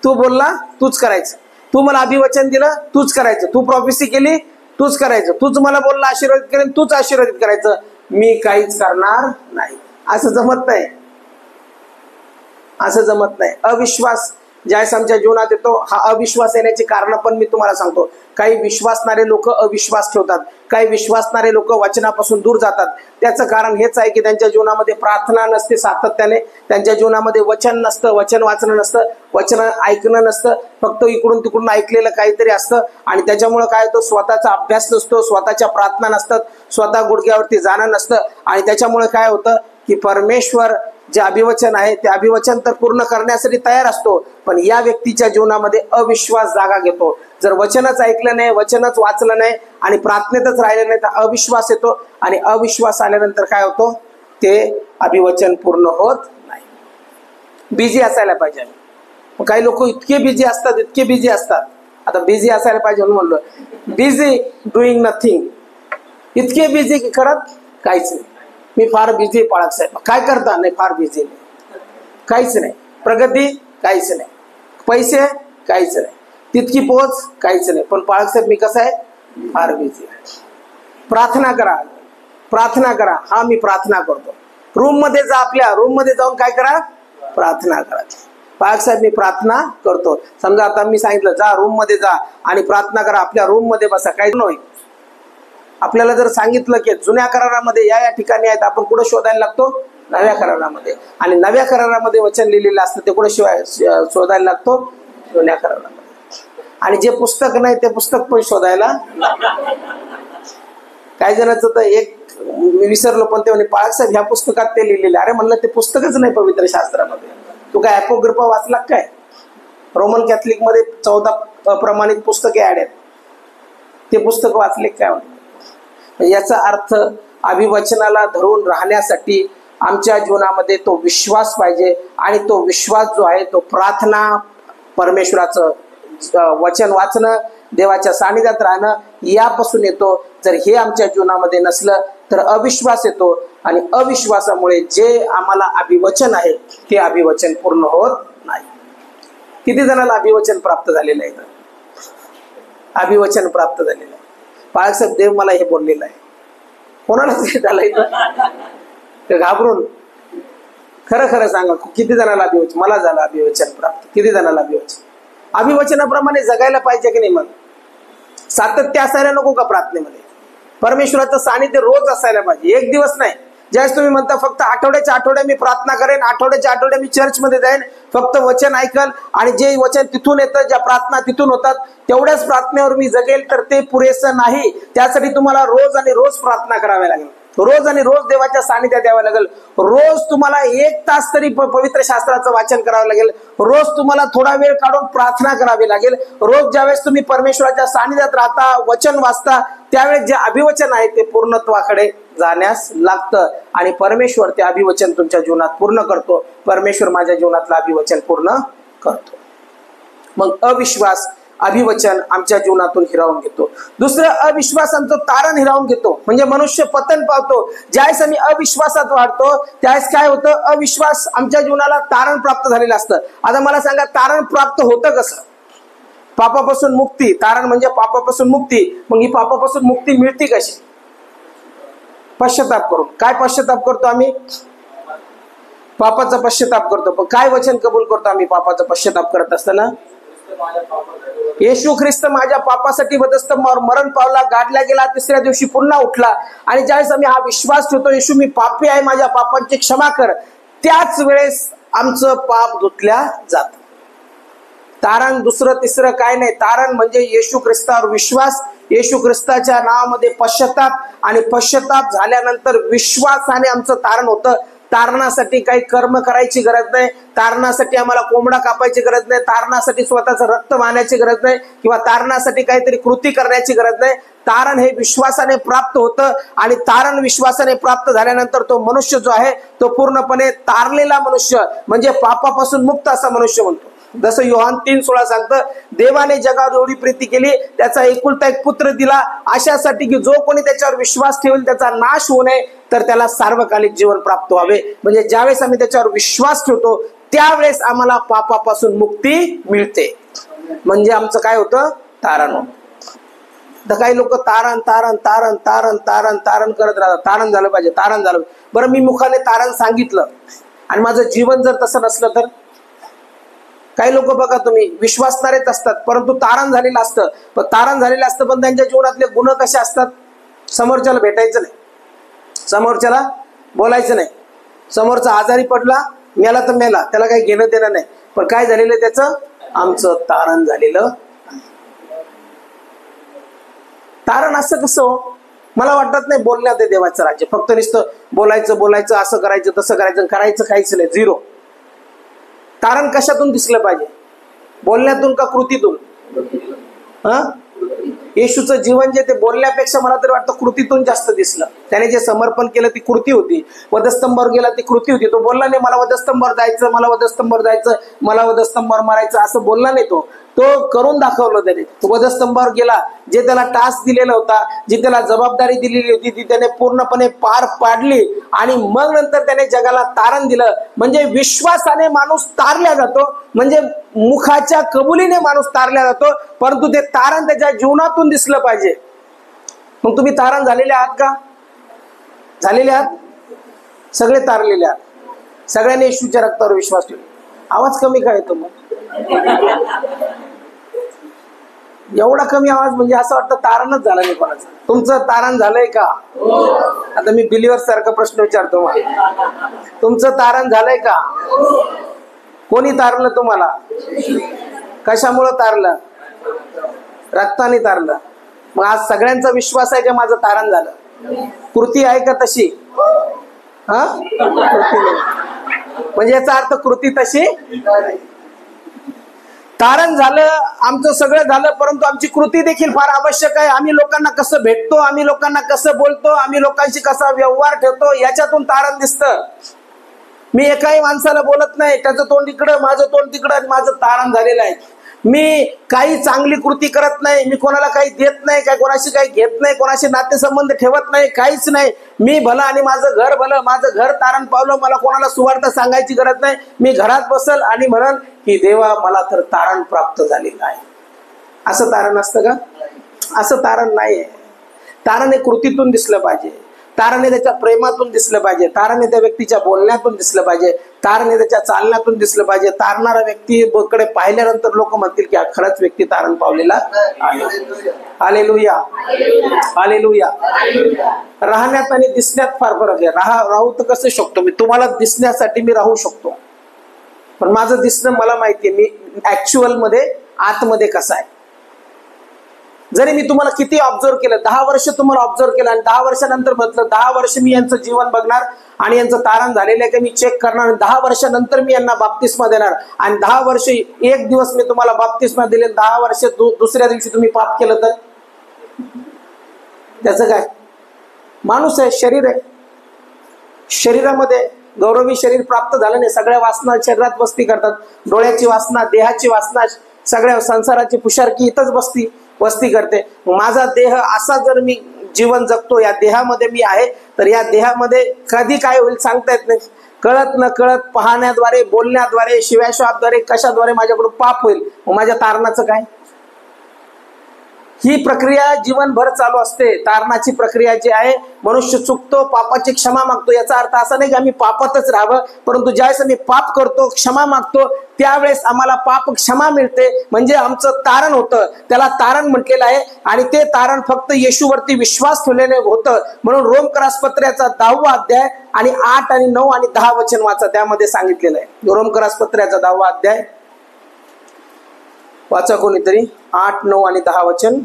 तू बोलला, तूच करायचं. तू मला अभिवचन दिलं, तूच करायचं. तू प्रॉफेसी केली, तूच करायचं. तूच मला बोलला, आशीर्वादित करेन, तूच आशीर्वादित करायचं. मी काहीच करणार नाही. असं जमत नाही, असं जमत नाही. अविश्वास ज्यावेळेस आमच्या जीवनात येतो, हा अविश्वास येण्याची कारण पण मी तुम्हाला सांगतो. काही विश्वासणारे लोक अविश्वास ठेवतात, काही विश्वासणारे लोक वचनापासून दूर जातात. त्याचं कारण हेच आहे की त्यांच्या जीवनामध्ये प्रार्थना नसते सातत्याने, त्यांच्या जीवनामध्ये वचन नसतं, वचन वाचन नसतं, वचन ऐकणं नसतं, फक्त इकडून तिकडून ऐकलेलं काहीतरी असतं. आणि त्याच्यामुळे काय होतं, स्वतःचा अभ्यास नसतो, स्वतःच्या प्रार्थना नसतात, स्वतः गुडघ्यावरती जाणं नसतं. आणि त्याच्यामुळे काय होतं की परमेश्वर जे अभिवचन आहे ते अभिवचन तर पूर्ण करण्यासाठी तयार असतो, पण या व्यक्तीच्या जीवनामध्ये अविश्वास जागा घेतो. जर वचनच ऐकलं नाही, वचनच वाचलं नाही आणि प्रार्थनेतच राहिलं नाही तर अविश्वास येतो. आणि अविश्वास आल्यानंतर काय होतो, ते अभिवचन पूर्ण होत नाही. बिझी असायला पाहिजे. काही लोक इतके बिझी असतात, इतके बिझी असतात. आता बिझी असायला पाहिजे म्हणून म्हणलं, बिझी डुईंग नथिंग. इतके बिझी की करत काहीच नाही. मी फार बिझी आहे पाळक साहेब. काय करता? नाही, फार बिझी नाही, काहीच नाही. प्रगती काहीच नाही, पैसे काहीच नाही, तितकी पोच काहीच नाही. पण पाळक साहेब मी कसं आहे, फार बिझी आहे. प्रार्थना करा, प्रार्थना करा. हा मी प्रार्थना करतो. रूम मध्ये जा, आपल्या रूम मध्ये जाऊन काय करा, प्रार्थना करा. पाळक साहेब मी प्रार्थना करतो. समजा आता मी सांगितलं जा रूम मध्ये जा आणि प्रार्थना करा, आपल्या रूम मध्ये बसा, काही नाही. आपल्याला जर सांगितलं की जुन्या करारामध्ये या ठिकाणी आहेत, आपण कुठं शोधायला लागतो? नव्या करारामध्ये. आणि नव्या करारामध्ये वचन लिहिलेलं असतं ते कुठे शोधायला लागतो? जुन्या करारामध्ये. आणि जे पुस्तक नाही ते पुस्तक पण शोधायला. काही जणांचं तर एक मी विसरलो, पण ते म्हणे पाळक साहेब ह्या पुस्तकात ते लिहिलेले. अरे म्हणलं ते पुस्तकच नाही पवित्र शास्त्रामध्ये. तू काय अपोग्रिफा वाचला काय? रोमन कॅथलिक मध्ये 14 अप्रमाणित पुस्तके ऍड आहेत. ते पुस्तक वाचले काय? याचा अर्थ अभिवचनाला धरून राहण्यासाठी आमच्या जीवनामध्ये तो विश्वास पाहिजे. आणि तो विश्वास जो आहे तो प्रार्थना, परमेश्वराचं वचन वाचणं, देवाच्या सानिध्यात राहणं यापासून येतो. जर हे आमच्या जीवनामध्ये नसलं तर अविश्वास येतो. आणि अविश्वासामुळे जे आम्हाला अभिवचन आहे ते अभिवचन पूर्ण होत नाही. किती जणांना अभिवचन प्राप्त झालेलं आहे? अभिवचन प्राप्त झालेलं आहे. बाळासाहेब देव मला हे बोललेलं आहे. कोणालाच झालंय तर घाबरून खरं खरं सांगा, किती जणांना अभिवचन? मला झालं अभिवचन प्राप्त. किती जणांना अभिवचन? अभिवचनाप्रमाणे जगायला पाहिजे की नाही? मग सातत्य असायला नको का प्रार्थनेमध्ये? परमेश्वराचं सानिध्य रोज असायला पाहिजे, एक दिवस नाही. ज्यावेळेस तुम्ही म्हणता फक्त आठवड्याच्या आठवड्या मी प्रार्थना करेन, आठवड्याच्या आठवड्या मी चर्चमध्ये जाईन, फक्त वचन ऐकल आणि जे वचन तिथून येतं, ज्या प्रार्थना तिथून होतात तेवढ्याच प्रार्थनेवर मी जगेल, तर ते पुरेसं नाही. त्यासाठी तुम्हाला रोज आणि रोज प्रार्थना करावी लागेल, रोज आणि रोज देवाच्या सानिध्यात यावं लागेल. रोज तुम्हाला 1 तास तरी पवित्र शास्त्राचं वाचन करावं लागेल. रोज तुम्हाला थोडा वेळ काढून प्रार्थना करावी लागेल. रोज ज्यावेळेस तुम्ही परमेश्वराच्या सानिध्यात राहता, वचन वाचता, त्यावेळेस जे अभिवचन आहे ते पूर्णत्वाकडे जाण्यास लागतं. आणि परमेश्वर ते अभिवचन तुमच्या जीवनात पूर्ण करतो. परमेश्वर माझ्या जीवनातलं अभिवचन पूर्ण करतो. मग अविश्वास अभिवचन आमच्या जीवनातून हिरावून घेतो. दुसरं, अविश्वास आमचं तारण हिरावून घेतो. म्हणजे मनुष्य पतन पावतो. ज्यावेळेस आम्ही अविश्वासात वाढतो त्यावेळेस काय होतं, अविश्वास आमच्या जीवनाला तारण प्राप्त झालेलं असतं. आता मला सांगा, तारण प्राप्त होतं कसं? पापापासून मुक्ती. तारण म्हणजे पापापासून मुक्ती. मग ही पापापासून मुक्ती मिळते कशी? पश्चाताप करून. काय पश्चाताप करतो आम्ही? पापाचा पश्चाताप करतो. पण काय वचन कबूल करतो आम्ही पापाचा पश्चाताप करत असताना? येशू ख्रिस्त माझ्या पापासाठी वधस्तंभावर मरण पावला, गाडला गेला, तिसऱ्या दिवशी पुन्हा उठला. आणि ज्यावेळेस आम्ही हा विश्वास ठेवतो, येशू मी पापी आहे, माझ्या पापांची क्षमा कर, त्याच वेळेस आमचं पाप धुतल्या जात. तारण दुसरं तिसरं काय नाही. तारण म्हणजे येशू ख्रिस्तावर विश्वास, येशू ख्रिस्ताच्या नावामध्ये पश्चाताप, आणि पश्चाताप झाल्यानंतर विश्वासाने आमचं तारण होतं. तारणासाठी काही कर्म करायची गरज नाही. तारणासाठी आम्हाला कोंबडा कापायची गरज नाही. तारणासाठी स्वतःचं रक्त वाहण्याची गरज नाही, किंवा तारणासाठी काहीतरी कृती करण्याची गरज नाही. तारण हे विश्वासाने प्राप्त होतं, आणि तारण विश्वासाने प्राप्त झाल्यानंतर तो मनुष्य जो आहे तो पूर्णपणे तारलेला मनुष्य, म्हणजे पापापासून मुक्त असा मनुष्य म्हणतो. जसं योहान 3:16 सांगतं, देवाने जगावर एवढी प्रीती केली, त्याचा एकुलता एक पुत्र दिला, अशासाठी की जो कोणी त्याच्यावर विश्वास ठेवेल त्याचा नाश होऊ नये, तर त्याला सार्वकालिक जीवन प्राप्त व्हावे. म्हणजे ज्यावेळेस आम्ही त्याच्यावर विश्वास ठेवतो त्यावेळेस आम्हाला पापापासून मुक्ती मिळते. म्हणजे आमचं काय होतं, तारण होतं. तर काही लोक तारण तारण तारण तारण तारण तारण करत राहतात. तारण झालं पाहिजे, तारण झालं पाहिजे. बरं, मी मुखाने तारण सांगितलं आणि माझं जीवन जर तसं नसलं तर? काही लोक बघा तुम्ही, विश्वासणारेच असतात परंतु तारण झालेलं असतं. पण तारण झालेलं असतं पण त्यांच्या जीवनातले गुण कसे असतात? समोरच्याला भेटायचं नाही, समोरच्याला बोलायचं नाही, समोरचा आजारी पडला, मेला तर मेला, त्याला काही घेणं देणं नाही. पण काय झालेलं त्याचं? आमचं तारण झालेलं. तारण असं कसं हो? मला वाटत नाही बोलण्यात आहे देवाचं राज्य. फक्त नुसतं बोलायचं बोलायचं, असं करायचं तसं करायचं, करायचं काहीच नाही, झिरो. तारण कशातून दिसलं पाहिजे? बोलण्यातून का कृतीतून? येशूचं जीवन जे ते बोलण्यापेक्षा मला तरी वाटतं कृतीतून जास्त दिसलं. त्याने जे समर्पण केलं ती कृती होती. वधस्तंभावर गेला ती कृती होती. तो बोलला नाही मला वधस्तंभावर जायचं, मला वधस्तंभावर जायचं, मला वधस्तंभावर मारायचं, असं बोलला नाही. तो करून दाखवलं त्याने. तो वधस्तंभावर गेला, जे त्याला टास्क दिलेला होता, जी त्याला जबाबदारी दिलेली होती ती त्याने पूर्णपणे पार पाडली, आणि मग नंतर त्याने जगाला तारण दिलं. म्हणजे विश्वासाने माणूस तारला जातो, म्हणजे मुखाच्या कबुलीने माणूस तारला जातो, परंतु ते तारण त्याच्या जीवनातून दिसलं पाहिजे. मग तुम्ही तारण झालेले आहात का? झालेले आहात? सगळे तारलेले आहात. सगळ्यांनी येशूच्या रक्तावर विश्वास ठेवला. आवाज कमी काय येतो मग? एवढा कमी आवाज म्हणजे असं वाटतं तारणच झालं नाही कोणाचं. तुमचं तारण झालंय का? आता मी बिलीवर सारखा प्रश्न विचारतो मला, तुमचं तारण झालंय का? कोणी तारलं तुम्हाला? कशामुळं तारलं? रक्ताने तारलं. मग आज सगळ्यांचा विश्वास आहे का माझं तारण झालं? कृती आहे का तशी? म्हणजे याचा अर्थ कृती तशी. तारण झालं, आमचं सगळं झालं, परंतु आमची कृती देखील फार आवश्यक आहे. आम्ही लोकांना कसं भेटतो, आम्ही लोकांना कसं बोलतो, आम्ही लोकांशी कसा व्यवहार ठेवतो, याच्यातून तारण दिसतं. मी एकाही माणसाला बोलत नाही, त्याचं तोंड इकडं माझं तोंड तिकडं, माझं तारण झालेलं आहे. मी काही चांगली कृती करत नाही, मी कोणाला काही देत नाही, काय कोणाशी काही घेत नाही, कोणाशी नातेसंबंध ठेवत नाही, काहीच नाही. मी भलं आणि माझं घर भलं, माझं घर तारण पावलं, मला कोणाला सुवार्थ सांगायची गरज नाही. मी घरात बसल आणि म्हणल की देवा मला तर तारण प्राप्त झालेलं आहे. असं तारण असतं का? असं तारण नाहीये. तारण हे कृतीतून दिसलं पाहिजे, तारण हे त्याच्या प्रेमातून दिसलं पाहिजे, तारण हे त्या व्यक्तीच्या बोलण्यातून दिसलं पाहिजे, तारण हे त्याच्या चालण्यातून दिसलं पाहिजे. तारणारा व्यक्तीकडे पाहिल्यानंतर लोक म्हणतील की हा खरंच व्यक्ती तारण पावलेला आहे. Hallelujah, hallelujah. राहण्यात आणि दिसण्यात फार फरक आहे. राहू तर कसं शकतो मी? तुम्हाला दिसण्यासाठी मी राहू शकतो, पण माझं दिसणं मला माहितीये मी ऍक्च्युअल मध्ये आतमध्ये कसं आहे. जरी मी तुम्हाला किती ऑब्झर्व केलं, 10 वर्ष तुम्हाला ऑब्झर्व केलं आणि 10 वर्षानंतर म्हटलं 10 वर्ष मी यांचं जीवन बघणार आणि यांचं तारण झालेलं आहे का मी चेक करणार, 10 वर्षानंतर मी यांना बाप्तिस्मा देणार, आणि 10 वर्ष एक दिवस मी तुम्हाला बाप्तिस्मा दिले, 10 वर्ष दुसऱ्या दिवशी तुम्ही पाप केलं तर त्याचं काय? माणूस आहे, शरीर आहे, शरीरामध्ये गौरवी शरीर प्राप्त झालं नाही. सगळ्या वासना शरीरात वस्ती करतात. डोळ्याची वासना, देहाची वासना, सगळ्या संसाराची पुशारकी इथंच वस्ती करते. माझा देह असा जर मी जीवन जगतो, या देहामध्ये मी आहे, तर या देहामध्ये कधी काय होईल सांगता येत नाही. कळत न कळत पाहण्याद्वारे, बोलण्याद्वारे, शिव्याश्वाद्वारे, कशाद्वारे माझ्याकडून पाप होईल. माझ्या तारणाचं काय? ही प्रक्रिया जीवनभर चालू असते. तारणाची प्रक्रिया जी आहे, मनुष्य चुकतो, पापाची क्षमा मागतो. याचा अर्थ असा नाही की आम्ही पापातच राहावं, परंतु ज्यावेळेस आम्ही पाप करतो, क्षमा मागतो, त्यावेळेस आम्हाला पाप क्षमा मिळते. म्हणजे आमचं तारण होतं, त्याला तारण म्हटलेलं आहे. आणि ते तारण फक्त येशूवरती विश्वास ठेवलेले होतं. म्हणून रोमकरासपत्र्याचा 10वा अध्याय आणि 8 आणि 9 आणि 10 वचन वाचा, त्यामध्ये सांगितलेलं आहे. रोमकरासपत्र्याचा 10वा अध्याय वाचा कोणीतरी, 8, 9 आणि 10 वचन.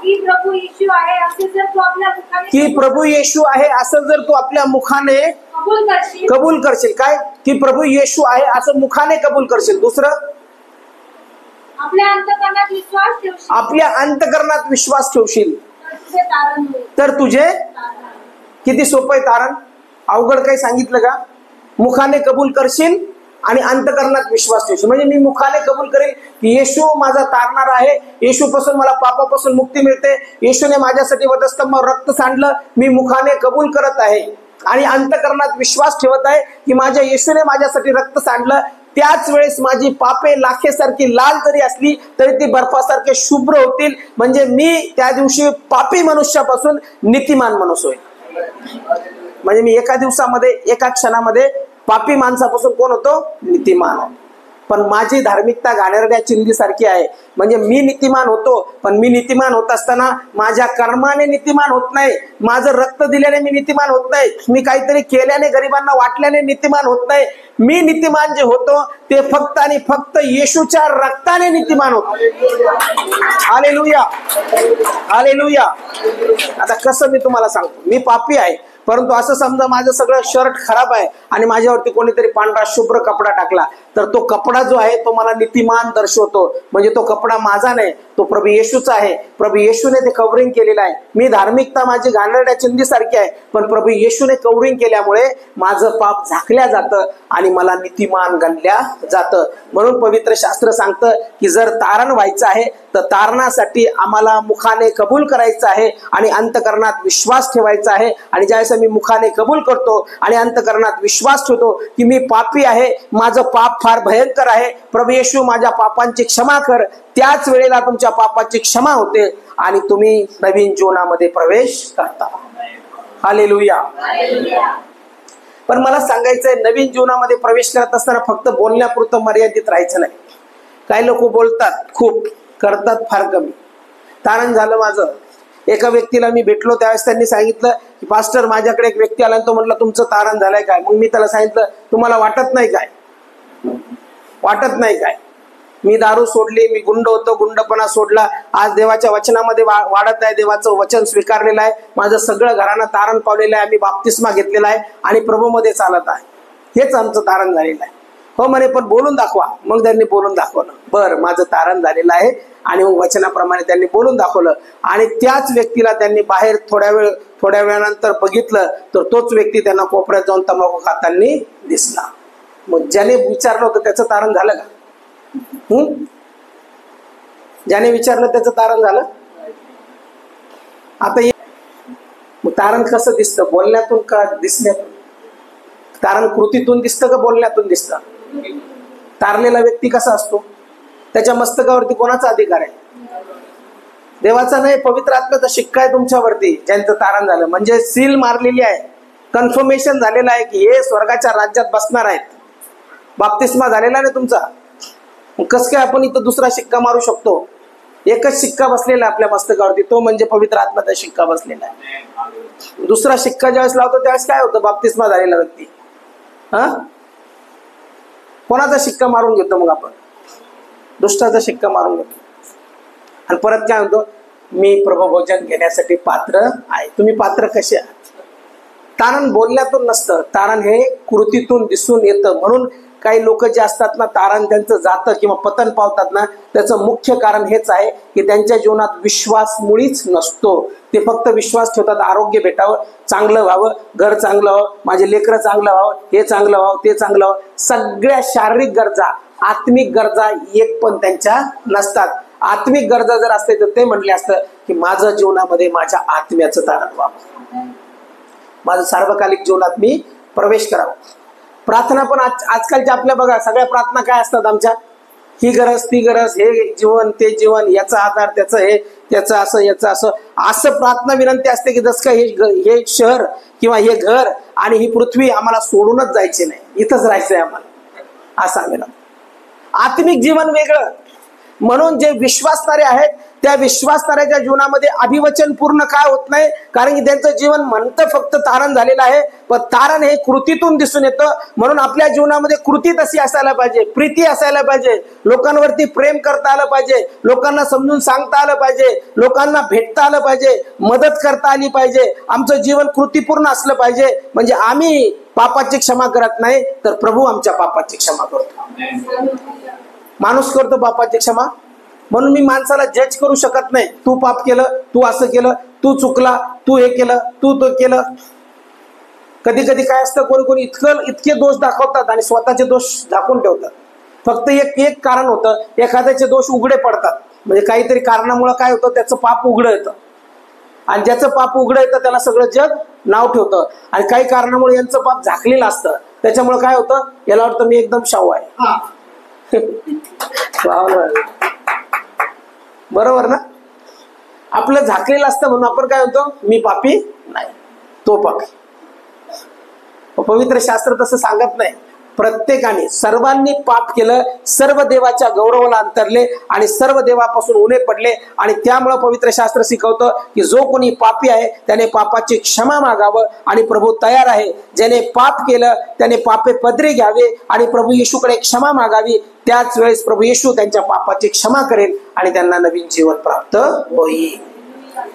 की प्रभू येशू आहे असं जर तू आपल्या मुखाने की प्रभू येशू आहे असं जर तू आपल्या मुखाने कबूल करशील. काय? की प्रभू येशू आहे असं मुखाने कबूल करशील. दुसरं, आपल्या अंतःकरणात विश्वास ठेवशील, आपल्या अंतःकरणात विश्वास ठेवशील, तर तुझे तारण होईल. तर तुझे तारण. किती सोपं आहे तारण. अवघड काही सांगितलं का? मुखाने कबूल करशील आणि अंतःकरणात विश्वास ठेवशील. म्हणजे मी मुखाने कबूल करेल की येशू माझा तारणार आहे, येशू पासून मला पापापासून मुक्ती मिळते, येशूने माझ्यासाठी वधस्तंभावर रक्त सांडलं, मी मुखाने कबूल करत आहे. आणि अंतःकरणात विश्वास ठेवत आहे की माझ्या येशूने माझ्यासाठी रक्त सांडलं. त्याच वेळेस माझी पापे लाखेसारखी लाल जरी असली तरी ती बर्फासारखे शुभ्र होतील. म्हणजे मी त्या दिवशी पापी मनुष्यापासून नीतिमान माणूस होईल. म्हणजे मी एका दिवसामध्ये, एका क्षणामध्ये पापी माणसापासून कोण होतो? नीतिमान. पण माझी धार्मिकता घाणेरड्या चिंधीसारखी आहे. म्हणजे मी नीतिमान होतो, पण मी नीतिमान होत असताना माझ्या कर्माने नीतिमान होत नाही, माझं रक्त दिल्याने मी नीतिमान होत नाही, मी काहीतरी केल्याने, गरिबांना वाटल्याने नीतिमान होत नाही. मी नीतिमान जे होतो ते फक्त आणि फक्त येशूच्या रक्ताने नीतिमान होतो. Hallelujah, hallelujah. आता कसं मी तुम्हाला सांगतो, मी पापी आहे, परंतु असं समजा माझं सगळं शर्ट खराब आहे आणि माझ्यावरती कोणीतरी पांढरा शुभ्र कपडा टाकला, तर तो कपडा जो आहे तो मला नीतिमान दर्शवतो. म्हणजे तो कपडा माझा नाही, तो प्रभू येशूचा आहे. प्रभू येशूने ते कव्हरिंग केलेलं आहे. मी धार्मिकता माझी घाणेरड्या चिंधीसारखी आहे, पण प्रभू येशूने कव्हरिंग केल्यामुळे माझं पाप झाकल्या जातं आणि मला नीतिमान गणल्या जातं. म्हणून पवित्र शास्त्र सांगतं की जर तारण व्हायचं आहे तर तारणासाठी आम्हाला मुखाने कबूल करायचं आहे आणि अंतःकरणात विश्वास ठेवायचा आहे. आणि ज्यावेळेस मी मुखाने कबूल करतो आणि अंतःकरणात विश्वास ठेवतो की मी पापी आहे, माझं पाप फार भयंकर आहे, प्रभू येशू माझ्या पापांची क्षमा कर, त्याच वेळेला तुमच्या पापाची क्षमा होते आणि तुम्ही नवीन जीवनामध्ये प्रवेश करता. हालेलुया. पण मला सांगायचंय, नवीन जीवनामध्ये प्रवेश करत असताना फक्त बोलण्यापुरतं मर्यादित राहायचं नाही. काही लोक बोलतात खूप, करतात फार कमी. तारण झालं माझं. एका व्यक्तीला मी भेटलो, त्यावेळेस त्यांनी सांगितलं की पास्टर, माझ्याकडे एक व्यक्ती आला, तो म्हटलं तुमचं तारण झालंय काय? मग मी त्याला सांगितलं, तुम्हाला वाटत नाही काय? वाटत नाही काय? मी दारू सोडली, मी गुंड होतो, गुंडपणा सोडला, आज देवाच्या वचनामध्ये वाढत आहे, देवाचं वचन स्वीकारलेलं आहे, माझं सगळं घरानं तारण पावलेलं आहे, मी बाप्तिस्मा घेतलेला आहे आणि प्रभूमध्ये चालत आहे. हेच आमचं तारण झालेलं आहे. हो म्हणे, पण बोलून दाखवा. मग त्यांनी बोलून दाखवलं. बरं, माझं तारण झालेलं आहे. आणि मग वचनाप्रमाणे त्यांनी बोलून दाखवलं. आणि त्याच व्यक्तीला त्यांनी बाहेर थोड्या वेळानंतर बघितलं, तर तोच व्यक्ती त्यांना कोपऱ्यात जाऊन तंबाखू खाताना दिसला. मग ज्याने विचारलं होतं त्याचं तारण झालं का? ज्याने विचारलं त्याचं तारण झालं? आता मग तारण कसं दिसतं? बोलण्यातून का दिसण्यातून? तारण कृतीतून दिसतं का बोलण्यातून दिसतं? तारलेला व्यक्ती कसा असतो? त्याच्या मस्तकावरती कोणाचा अधिकार आहे? देवाचा नाही, पवित्र आत्म्याचा शिक्का आहे तुमच्यावरती, ज्यांचं तारण झालं. म्हणजे सील मारलेली आहे, कन्फर्मेशन झालेलं आहे की हे स्वर्गाच्या राज्यात बसणार आहेत. बाप्तिस्मा झालेला नाही तुमचा. कस काय आपण इथं दुसरा शिक्का मारू शकतो? एकच शिक्का बसलेला आहे आपल्या मस्तकावरती, तो म्हणजे पवित्र आत्म्याचा शिक्का बसलेला आहे. दुसरा शिक्का ज्यावेळेस लावतो त्यावेळेस काय होतं? बाप्तिस्मा झालेला व्यक्ती कोणाचा शिक्का मारून घेतो? मग आपण दुष्टाचा शिक्का मारून घेतो. आणि परत काय म्हणतो? मी प्रभुभोजन घेण्यासाठी पात्र आहे. तुम्ही पात्र कसे आहात? तारण बोलण्यातून नसतं, तारण हे कृतीतून दिसून येतं. म्हणून काही लोक जे असतात ना, तारण त्यांचं जातं किंवा पतन पावतात ना, त्याचं मुख्य कारण हेच आहे की त्यांच्या जीवनात विश्वास मुळीच नसतो. ते फक्त विश्वास ठेवतात आरोग्य भेटावं, चांगलं व्हावं, घर चांगलं व्हावं, माझे लेकरं चांगलं व्हावं, हे चांगलं व्हावं, ते चांगलं व्हावं. सगळ्या शारीरिक गरजा, आत्मिक गरजा एक पण त्यांच्या नसतात. आत्मिक गरजा जर असते तर ते म्हटले असतं की माझं जीवनामध्ये माझ्या आत्म्याचं तारण व्हावं, माझं सार्वकालिक जीवनात मी प्रवेश करावा. प्रार्थना पण आजकालच्या आपल्या बघा, सगळ्या प्रार्थना काय असतात आमच्या, ही गरज ती गरज, हे जीवन ते जीवन, याचा आधार त्याचं हे, त्याचं असं याचं असं असं प्रार्थना विनंती असते की जसं काय हे शहर किंवा हे घर आणि ही पृथ्वी आम्हाला सोडूनच जायची नाही, इथंच राहायचंय आम्हाला, असं आम्ही. आत्मिक जीवन वेगळं. म्हणून जे विश्वासणारे आहेत त्या विश्वासणाऱ्याच्या जीवनामध्ये अभिवचन पूर्ण काय होत नाही, कारण की त्यांचं जीवन म्हणतं फक्त तारण झालेलं आहे, पण तारण हे कृतीतून दिसून येतं. म्हणून आपल्या जीवनामध्ये कृती तशी असायला पाहिजे, प्रीती असायला पाहिजे, लोकांवरती प्रेम करता आलं पाहिजे, लोकांना समजून सांगता आलं पाहिजे, लोकांना भेटता आलं पाहिजे, मदत करता आली पाहिजे. आमचं जीवन कृतीपूर्ण असलं पाहिजे. म्हणजे आम्ही पापाची क्षमा करत नाही तर प्रभू आमच्या पापाची क्षमा करतो. माणूस करतो पापाची क्षमा, म्हणून मी माणसाला जज करू शकत नाही. तू पाप केलं, तू असं केलं, तू चुकला, तू हे केलं, तू तो केलं. कधी कधी काय असतं, कोणी कोणी इतके दोष दाखवतात आणि स्वतःचे दोष झाकून ठेवतात. फक्त एक कारण होतं, एखाद्याचे दोष उघडे पडतात, म्हणजे काहीतरी कारणामुळे काय होतं, त्याचं पाप उघडं येतं आणि ज्याचं पाप उघडं येतं त्याला सगळं जग नाव ठेवतं. आणि काही कारणामुळे यांचं पाप झाकलेलं असतं, त्याच्यामुळे काय होतं, याला वाटतं मी एकदम शाहू आहे. बरोबर ना, आपलं झाकलेलं असतं म्हणून आपण काय होतो, मी पापी नाही, तो पापी. पवित्र शास्त्र तसं सांगत नाही. प्रत्येकाने, सर्वांनी पाप केलं, सर्व देवाच्या गौरवाला अंतरले आणि सर्व देवापासून उणे पडले. आणि त्यामुळे पवित्र शास्त्र शिकवतं की जो कोणी पापी आहे त्याने पापाची क्षमा मागावं आणि प्रभू तयार आहे. ज्याने पाप केलं त्याने पापे पदरी घ्यावे आणि प्रभू येशूकडे क्षमा मागावी. त्याच वेळेस प्रभू येशू त्यांच्या पापाची क्षमा करेल आणि त्यांना नवीन जीवन प्राप्त होईल.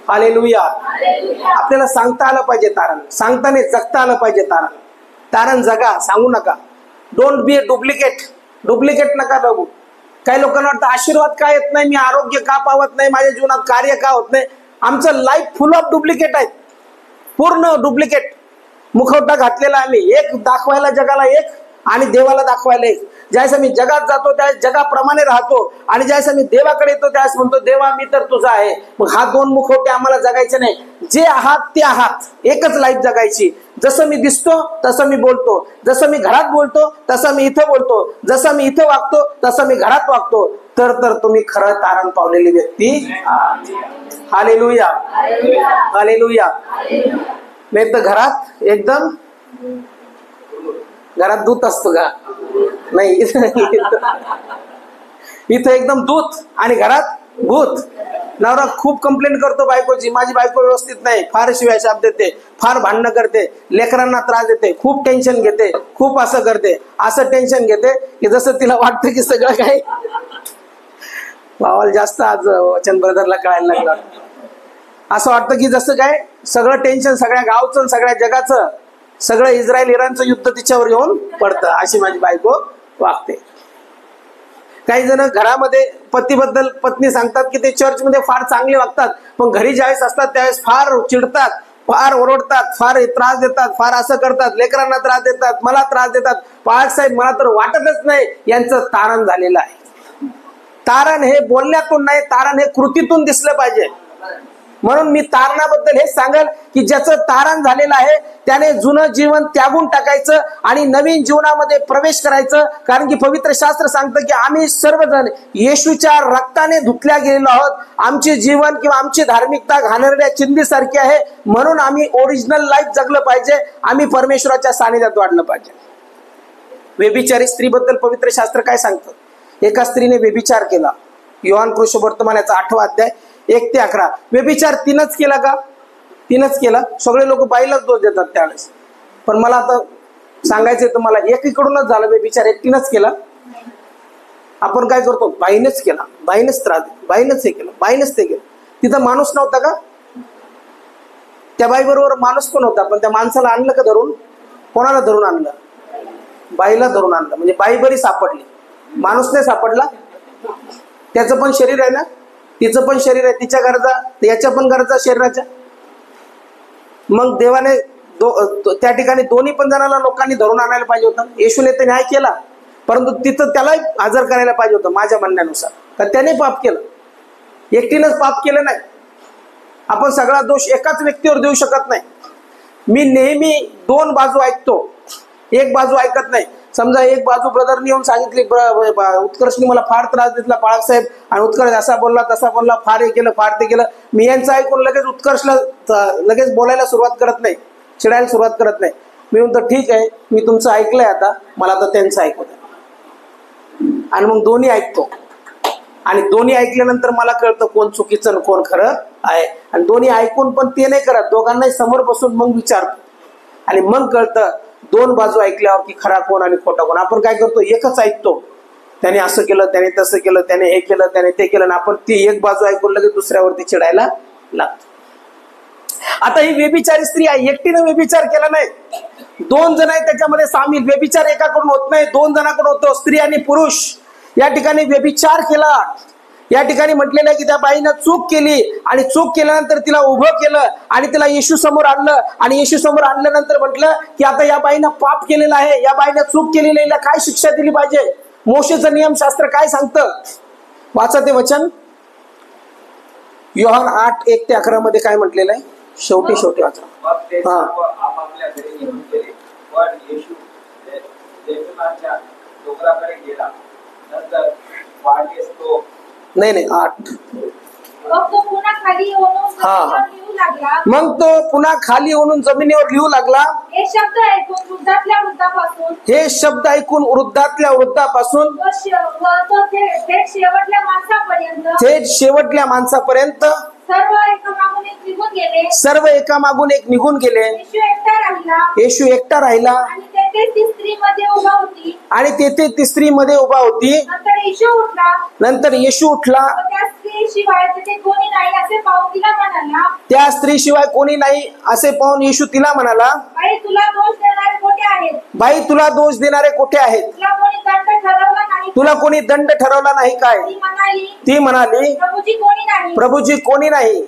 हालेलुया. आपल्याला सांगता आलं पाहिजे तारण, सांगताना जगता आलं पाहिजे तारण. तारण जगा, सांगू नका. डोंट बी अ डुप्लिकेट नका बघू. काही लोकांना वाटतं आशीर्वाद का येत नाही, मी आरोग्य का पावत नाही, माझ्या जीवनात कार्य का होत नाही. आमचं लाईफ फुल ऑफ डुप्लिकेट आहे, पूर्ण डुप्लिकेट. मुखवटा घातलेला आम्ही, एक दाखवायला जगाला एक आणि देवाला दाखवायला एक. ज्यावेळेस आम्ही जगात जातो त्यावेळेस जगाप्रमाणे राहतो आणि ज्यावेळेस आम्ही देवाकडे येतो त्यावेळेस म्हणतो देवा मी तर तुझा आहे. मग हा दोन मुखवटे आम्हाला जगायचे नाही. जे आहात ते आहात, एकच लाईफ जगायची. जसं मी दिसतो तसं मी बोलतो, जसं मी घरात बोलतो तसं मी इथं बोलतो, जसं मी इथं वागतो तसं मी घरात वागतो. तर तुम्ही खरं तारण पावलेली व्यक्ती आहात. Hallelujah, hallelujah. नाही तर घरात एकदम, घरात दूध असतो का नाही, इथं एकदम दूध आणि घरात भूत. नवरा खूप कंप्लेंट करतो बायकोची, माझी बायको व्यवस्थित नाही, फार शिवाय शाप देते, फार भांडणं करते, लेकरांना त्रास देते, खूप टेन्शन घेते, खूप असं करते, असं टेन्शन घेते की जसं तिला वाटतं की सगळं काही. भावाला जास्त आज वचन ब्रदरला कळायला लागलं. असं वाटतं की जसं काय सगळं टेन्शन सगळ्या गावचं, सगळ्या जगाचं, सगळं इस्रायल इराणचं युद्ध तिच्यावर येऊन पडतं. अशी माझी बायको वागते. काही जण घरामध्ये पतीबद्दल पत्नी सांगतात की ते चर्चमध्ये फार चांगले वागतात, पण घरी ज्यावेळेस असतात त्यावेळेस फार चिडतात, फार ओरडतात, फार त्रास देतात, फार असं करतात, लेकरांना त्रास देतात, मला त्रास देतात. पाळक साहेब मला तर वाटतच नाही यांचं तारण झालेलं आहे. तारण हे बोलण्यातून नाही, तारण हे कृतीतून दिसलं पाहिजे. म्हणून मी तारणाबद्दल हेच सांगेल की ज्याचं तारण झालेलं आहे त्याने जुनं जीवन त्यागून टाकायचं आणि नवीन जीवनामध्ये प्रवेश करायचं. कारण की पवित्र शास्त्र सांगतं की आम्ही सर्वजण येशूच्या रक्ताने धुतल्या गेलेलो आहोत. आमचे जीवन किंवा आमची धार्मिकता घाणेरड्या चिंधीसारखी आहे. म्हणून आम्ही ओरिजिनल लाईफ जगलं पाहिजे. आम्ही परमेश्वराच्या सानिध्यात वाढलं पाहिजे. व्यभिचारी स्त्रीबद्दल पवित्र शास्त्र काय सांगतं? एका स्त्रीने व्यभिचार केला. योहान कृष्णवर्तमानाचा 8वा अध्याय 1 ते 11. व्यभिचार तिनंच केला का? तिनंच केला. सगळे लोक बाईलाच दोष देतात त्यावेळेस. पण मला आता सांगायचंय तुम्हाला, एकीकडूनच झालं व्यभिचार, एकटीनंच केला. आपण काय करतो, बाईनेच केला, बाईनेच त्रास, बाईनेच हे केलं, बाईनेच ते केलं. तिथं माणूस नव्हता का? त्या बाई बरोबर माणूस पण होता, पण त्या माणसाला आणलं का धरून? कोणाला धरून आणलं? बाईला धरून आणलं, म्हणजे बाई बरी सापडली, माणूस नाही सापडला. त्याचं पण शरीर आहे ना, तिचं पण शरीर आहे, तिच्या गरजा, याच्या पण गरजा शरीराच्या. मग देवाने त्या ठिकाणी दोन्ही पण जणांना लोकांनी धरून आणायला पाहिजे होतं. येशूने तर न्याय केला, परंतु तिथं त्याला हजर करायला पाहिजे होतं माझ्या म्हणण्यानुसार, तर त्याने पाप केलं, एकटीनंच पाप केलं नाही. आपण सगळा दोष एकाच व्यक्तीवर देऊ शकत नाही. मी नेहमी दोन बाजू ऐकतो, एक बाजू ऐकत नाही. समजा एक बाजू ब्रदरनी येऊन सांगितली, उत्कर्षनी मला फार त्रास दिला बाळासाहेब, आणि उत्कर्ष असा बोलला तसा बोलला, फार हे केलं फार ते केलं. मी यांचं ऐकून लगेच उत्कर्षला लगेच बोलायला सुरुवात करत नाही, चिडायला सुरुवात करत नाही. मी म्हणतो ठीक आहे, मी तुमचं ऐकलंय, आता मला आता त्यांचं ऐकू द्या. आणि मग दोन्ही ऐकतो, आणि दोन्ही ऐकल्यानंतर मला कळतं कोण चुकीचं आणि कोण खरं आहे. आणि दोन्ही ऐकून पण ते नाही करत, दोघांनाही समोर बसून मग विचारतो, आणि मग कळतं दोन बाजू ऐकल्यावर की खरा कोण आणि खोटा कोण. आपण काय करतो, एकच ऐकतो, त्याने असं केलं, त्याने तसं केलं, त्याने हे केलं, त्याने ते केलं, आणि आपण ती एक बाजू ऐकून लगेच दुसऱ्यावरती चिडायला लागतो. आता ही व्यभिचारी स्त्री आहे, एकटीनं व्यभिचार केला नाही, दोन जण आहेत त्याच्यामध्ये सामील. व्यभिचार एकाकडून होत नाही, दोन जणांकडून होतो, स्त्री आणि पुरुष. या ठिकाणी व्यभिचार केला. या ठिकाणी म्हटलेलं आहे की त्या बाईनं चूक केली, आणि चूक केल्यानंतर तिला उभं केलं आणि तिला येशू समोर आणलं, आणि येशू समोर आणल्यानंतर म्हटलं की आता या बाईनं पाप केलेलं आहे, या बाईनं चूक केलेली आहे, काय शिक्षा दिली पाहिजे, मोशेचं नियमशास्त्र काय सांगतं. वाचा ते वचन, योहान 8:1-11 मध्ये काय म्हटलेलं आहे, शेवटी वाचा. हा, आपापल्या घरी निघून गेले, पण येशू जैतुनाच्या डोंगराकडे गेला. नंतर वाटेस तो नाही 8. मग तो पुन्हा खाली येऊन लिहू लागला. मग तो पुन्हा खाली येऊन जमिनीवर लिहू लागला. हे शब्द ऐकून वृद्धातल्या वृद्धापासून, हे शब्द ऐकून वृद्धातल्या वृद्धापासून थेट शेवटल्या माणसापर्यंत, थेट शेवटल्या माणसापर्यंत सर्व एकामागून एक निघून गेले. सर्व एकामागून एक निघून गेले. येशू एकटा राहिला. येशू एकटा राहिला, आणि तेथे ती स्त्री मध्ये उभा होती. आणि तेथे ती स्त्री मध्ये उभा होती. नंतर येशू उठला. नंतर येशू उठला, व त्या स्त्रीशिवाय तिथे कोणी नाही असे पाहून तिला म्हणाला. त्या स्त्रीशिवाय कोणी नाही असे पाहून येशू तिला म्हणाला, बाई तुला दोष देणारे कोठे आहेत? बाई तुला दोष देणारे कोठे आहेत? तुला कोणी दंड ठरवला नाही? तुला कोणी दंड ठरवला नाही काय? ती म्हणाली प्रभूजी कोणी नाही. प्रभूजी कोणी नाही.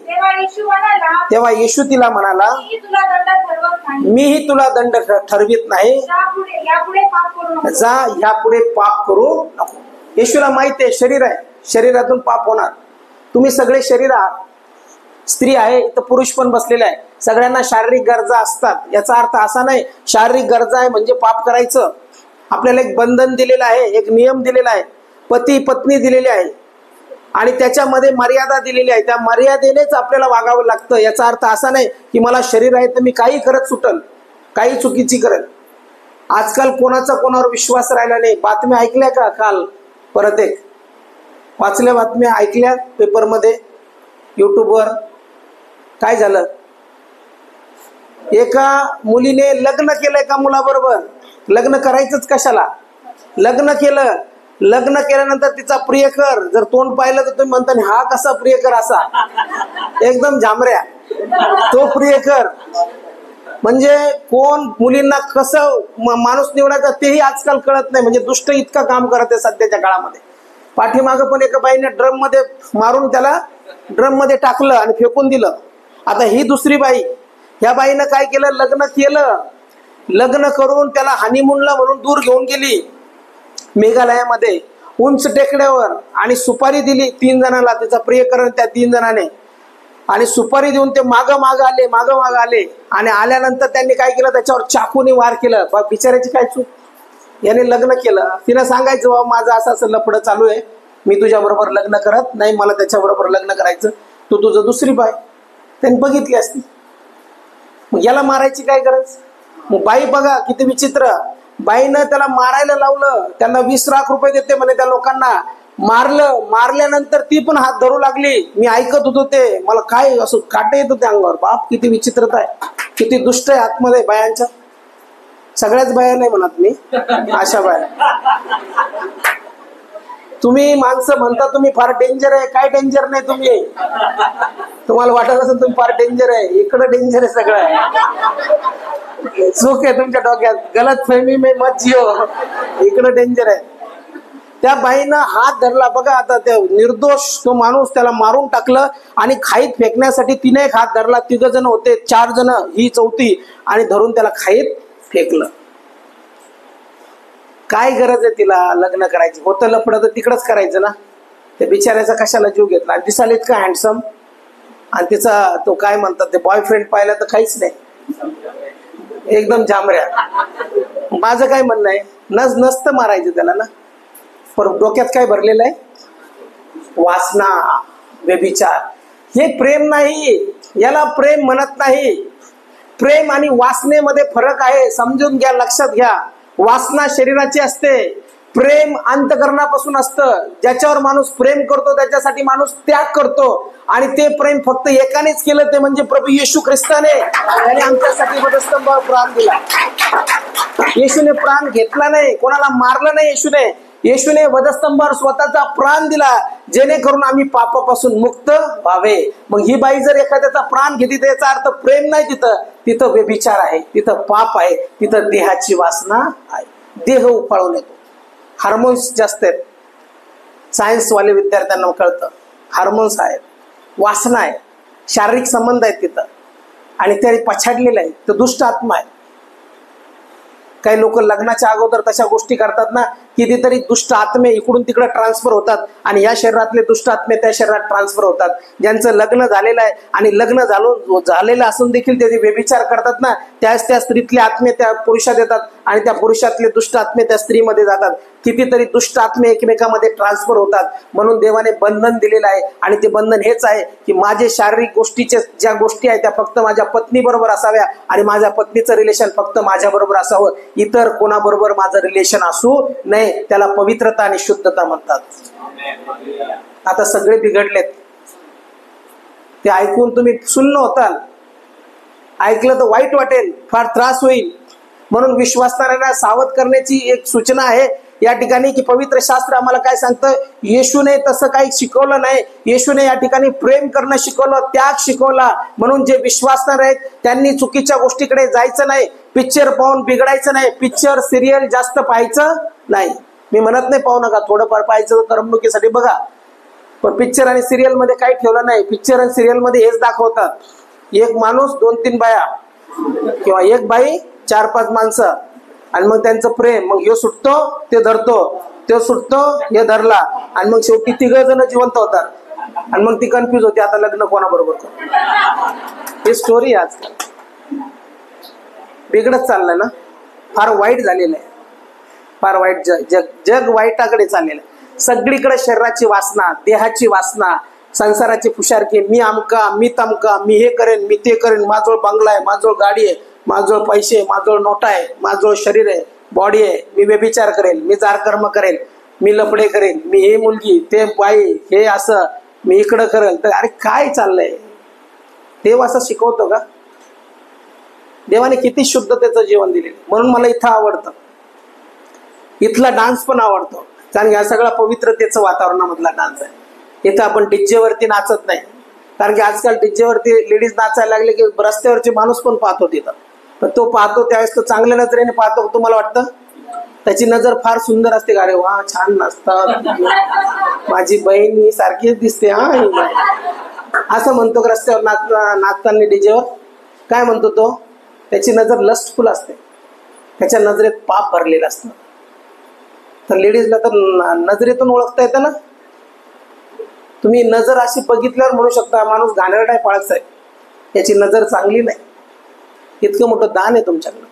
तेव्हा येशू तिला म्हणाला, मीही तुला दंड ठरवत नाही. मीही तुला दंड ठरवित नाही. यापुढे पाप करू नको. जा, यापुढे पाप करू नको. येशूला माहिती आहे शरीर आहे, शरीरातून पाप होणार. तुम्ही सगळे शरीर आहात, स्त्री आहे तर पुरुष पण बसलेले आहे, सगळ्यांना शारीरिक गरजा असतात. याचा अर्थ असा नाही शारीरिक गरजा आहे म्हणजे पाप करायचं. आपल्याला एक बंधन दिलेलं आहे, एक नियम दिलेला आहे, पती पत्नी दिलेली आहे, आणि त्याच्यामध्ये मर्यादा दिलेली आहे. त्या मर्यादेनेच आपल्याला वागावं लागतं. याचा अर्थ असा नाही की मला शरीर आहे तर मी काही करत सुटल, काही चुकीची करेल. आजकाल कोणाचा कोणावर विश्वास राहिला नाही. बातम्या ऐकल्या का? काल परत एक वाचल्या बातम्या ऐकल्या पेपरमध्ये, युट्यूबवर. काय झालं, एका मुलीने लग्न केलं एका मुलाबरोबर. लग्न करायचंच कशाला, लग्न केलं. लग्न केल्यानंतर तिचा प्रियकर जर तोंड पाहिलं तर तुम्ही म्हणता हा कसा प्रियकर, असा एकदम झामऱ्या तो प्रियकर. म्हणजे कोण मुलींना कसं माणूस निवडायचा तेही आजकाल कळत नाही. म्हणजे दुष्ट इतकं काम करत आहे सध्याच्या काळामध्ये. पाठीमागं पण एका बाईने ड्रम मध्ये मारून त्याला ड्रम मध्ये टाकलं आणि फेकून दिलं. आता ही दुसरी बाई, ह्या बाईनं काय केलं, लग्न केलं. लग्न करून त्याला हनीमूनला म्हणून दूर घेऊन गेली मेघालयामध्ये, उंच टेकड्यावर, आणि सुपारी दिली 3 जणांना, तिचा प्रियकरण त्या 3 जणांनी. आणि सुपारी देऊन ते माग आले. आणि आल्यानंतर त्यांनी काय केलं, त्याच्यावर चाकूने वार केलं. बिचाऱ्याची काय चूक, याने लग्न केलं. तिनं सांगायचं बाबा माझं असं लफडं चालू आहे, मी तुझ्या बरोबर लग्न करत नाही, मला त्याच्याबरोबर लग्न करायचं, तू तुझं दुसरी बाई. त्यांनी बघितली असती. मग याला मारायची काय गरज. मग बाई बघा किती विचित्र, बाईनं त्याला मारायला लावलं. त्यांना 20 लाख रुपये देते म्हणे त्या लोकांना. मारलं. मारल्यानंतर ती पण हात धरू लागली. मी ऐकत होतो ते, मला काय असं काटे येत होते अंगावर. बाप किती विचित्रता आहे, किती दुष्ट आहे आतमध्ये बायांच्या. सगळ्याच बाया नाही म्हणत मी, अशा बाया. तुम्ही माणसं म्हणता तुम्ही फार डेंजर आहे, काय डेंजर नाही. तुम्हाला वाटत असेल तुम्ही फार डेंजर आहे, इकडं डेंजर आहे सगळं. चूक आहे तुमच्या डोक्यात, गलत फहमी में मत जिओ, इकडं डेंजर आहे. त्या बाईनं हात धरला बघा. आता त्या निर्दोष तो माणूस, त्याला मारून टाकलं आणि खाईत फेकण्यासाठी तिने एक हात धरला. 3 जण होते, 4 जण ही चौथी, आणि धरून त्याला खाईत फेकलं. काय गरज आहे तिला लग्न करायची? होतं लफडं तर तिकडंच करायचं ना. त्या बिचाऱ्याचा कशाला जीव घेतला? आणि दिसायला इतका हँडसम, आणि तिचा तो काय म्हणतात ते बॉयफ्रेंड पाहिला तर काहीच नाही, एकदम जांभऱ्या. माझं काय म्हणणं आहे, नसतं मारायचं त्याला ना, पण डोक्यात काय भरलेलं आहे? वासना, व्यभिचार. हे प्रेम नाही, याला प्रेम म्हणत नाही. प्रेम आणि वासनेमध्ये फरक आहे, समजून घ्या, लक्षात घ्या. वासना शरीराची असते, प्रेम अंतःकरणापासून असतं. ज्याच्यावर माणूस प्रेम करतो त्याच्यासाठी माणूस त्याग करतो, आणि ते प्रेम फक्त एकानेच केलं, ते म्हणजे प्रभू येशू ख्रिस्ताने. त्याने आमच्यासाठी वधस्तंभावर प्राण दिला. येशूने प्राण घेतला नाही, कोणाला मारलं नाही. येशूने वधस्तंभावर स्वतःचा प्राण दिला, जेणेकरून आम्ही पापापासून मुक्त व्हावे. मग ही बाई जर एखाद्याचा प्राण घेते त्याचा अर्थ प्रेम नाही, तिथं व्यभिचार आहे, तिथं पाप आहे, तिथं देहाची वासना आहे. देह उफाळून येतो. हार्मोन्स जास्त आहेत, सायन्सवाले विद्यार्थ्यांना कळतं. हार्मोन्स आहेत, वासना आहे, शारीरिक संबंध आहेत तिथं, आणि ते पछाडलेलं आहे. तर दुष्ट आत्मा आहे. काही लोक लग्नाच्या अगोदर तशा गोष्टी करतात ना, कितीतरी दुष्ट आत्मे इकडून तिकडे ट्रान्सफर होतात, आणि या शरीरातले दुष्ट आत्मे त्या शरीरात ट्रान्सफर होतात. ज्यांचं लग्न झालेलं आहे आणि लग्न झालेलं असून देखील ते व्यभिचार करतात ना, त्या स्त्रीतले आत्मे त्या पुरुषात येतात, आणि त्या पुरुषातले दुष्ट आत्मे त्या स्त्रीमध्ये जातात. कितीतरी दुष्ट आत्मे एकमेकांमध्ये ट्रान्सफर होतात. म्हणून देवाने बंधन दिलेलं आहे, आणि ते बंधन हेच आहे की माझे शारीरिक गोष्टीचे ज्या गोष्टी आहेत त्या फक्त माझ्या पत्नी बरोबर असाव्या, आणि माझ्या पत्नीचं रिलेशन फक्त माझ्या बरोबर असावं. इतर कोणाबरोबर माझं रिलेशन असू नये. त्याला पवित्रता आणि शुद्धता म्हणतात. आता सगळे बिघडलेत. ते ऐकून तुम्ही सुन्न होताल, ऐकलं तर वाईट वाटेल, फार त्रास होईल. म्हणून विश्वासणाऱ्यांना सावध करण्याची एक सूचना आहे या ठिकाणी की पवित्र शास्त्र आम्हाला काय सांगतं? येशूने तसं काही शिकवलं नाही. येशूने या ठिकाणी प्रेम करणं शिकवलं, त्याग शिकवला. म्हणून जे विश्वासणारे आहेत त्यांनी चुकीच्या गोष्टीकडे जायचं नाही, पिक्चर पाहून बिघडायचं नाही, पिक्चर सिरियल जास्त पाहायचं नाही. मी म्हणत नाही पाहू नका, थोडंफार पाहायचं करमणुकीसाठी बघा, पण पिक्चर आणि सिरियल मध्ये काही ठेवलं नाही. पिक्चर आणि सिरियल मध्ये हेच दाखवतात, एक माणूस 2-3 बाया, किंवा एक बाई 4-5 माणसं, आणि मग त्यांचं प्रेम. मग हे सुटतो ते धरतो, ते सुटतो हे धरला, आणि मग शेवटी 3 जण जिवंत होतात. आणि मग ती कन्फ्युज होते, आता लग्न कोणाबरोबर करू. ही स्टोरी आज बिघडत चाललंय ना, फार वाईट झालेलं आहे, फार वाईट. जग वाईटाकडे चाललेलं आहे. सगळीकडे शरीराची वासना, देहाची वासना, संसाराची फुशारकी. मी आमका, मी तमका, मी हे करेन, मी ते करेन, माझजवळ बंगला आहे, माझजवळ गाडी आहे, माझजवळ पैसे, माझजवळ नोटा आहे, माझजवळ शरीर आहे, बॉडी आहे, मी व्यभिचार करेल, मी जारकर्म करेल, मी लफडे करेल, मी हे मुलगी, ते बाई, हे असं, मी इकडं करेल. तर अरे काय चाललंय? देव असं शिकवतो का? देवाने किती शुद्धतेचं जीवन दिले. म्हणून मला इथं आवडतं, इथला डान्स पण आवडतो, कारण हा सगळा पवित्रतेचं वातावरणामधला डान्स आहे. इथं आपण डीजेवरती नाचत नाही, कारण की आजकाल डीजेवरती लेडीज नाचायला लागले की रस्त्यावरचे माणूस पण पाहतो तिथं. पण तो पाहतो त्यावेळेस तो चांगल्या नजरेने पाहतो, तुम्हाला वाटतं? त्याची नजर फार सुंदर असते, का अरे वा छान नाचतात, माझी बहीण ही सारखीच दिसते हा, असं म्हणतो का रस्त्यावर नाचताना डीजेवर? काय म्हणतो तो? त्याची नजर लस्टफुल असते, त्याच्या नजरेत पाप भरलेलं असतं. तर लेडीजला तर नजरेतून ओळखता येतं ना. तुम्ही नजर अशी बघितल्यावर म्हणू शकता माणूस घाणेरडा आहे, पळत आहे, याची नजर चांगली नाही. इतकं मोठं दान आहे तुमच्याकडे.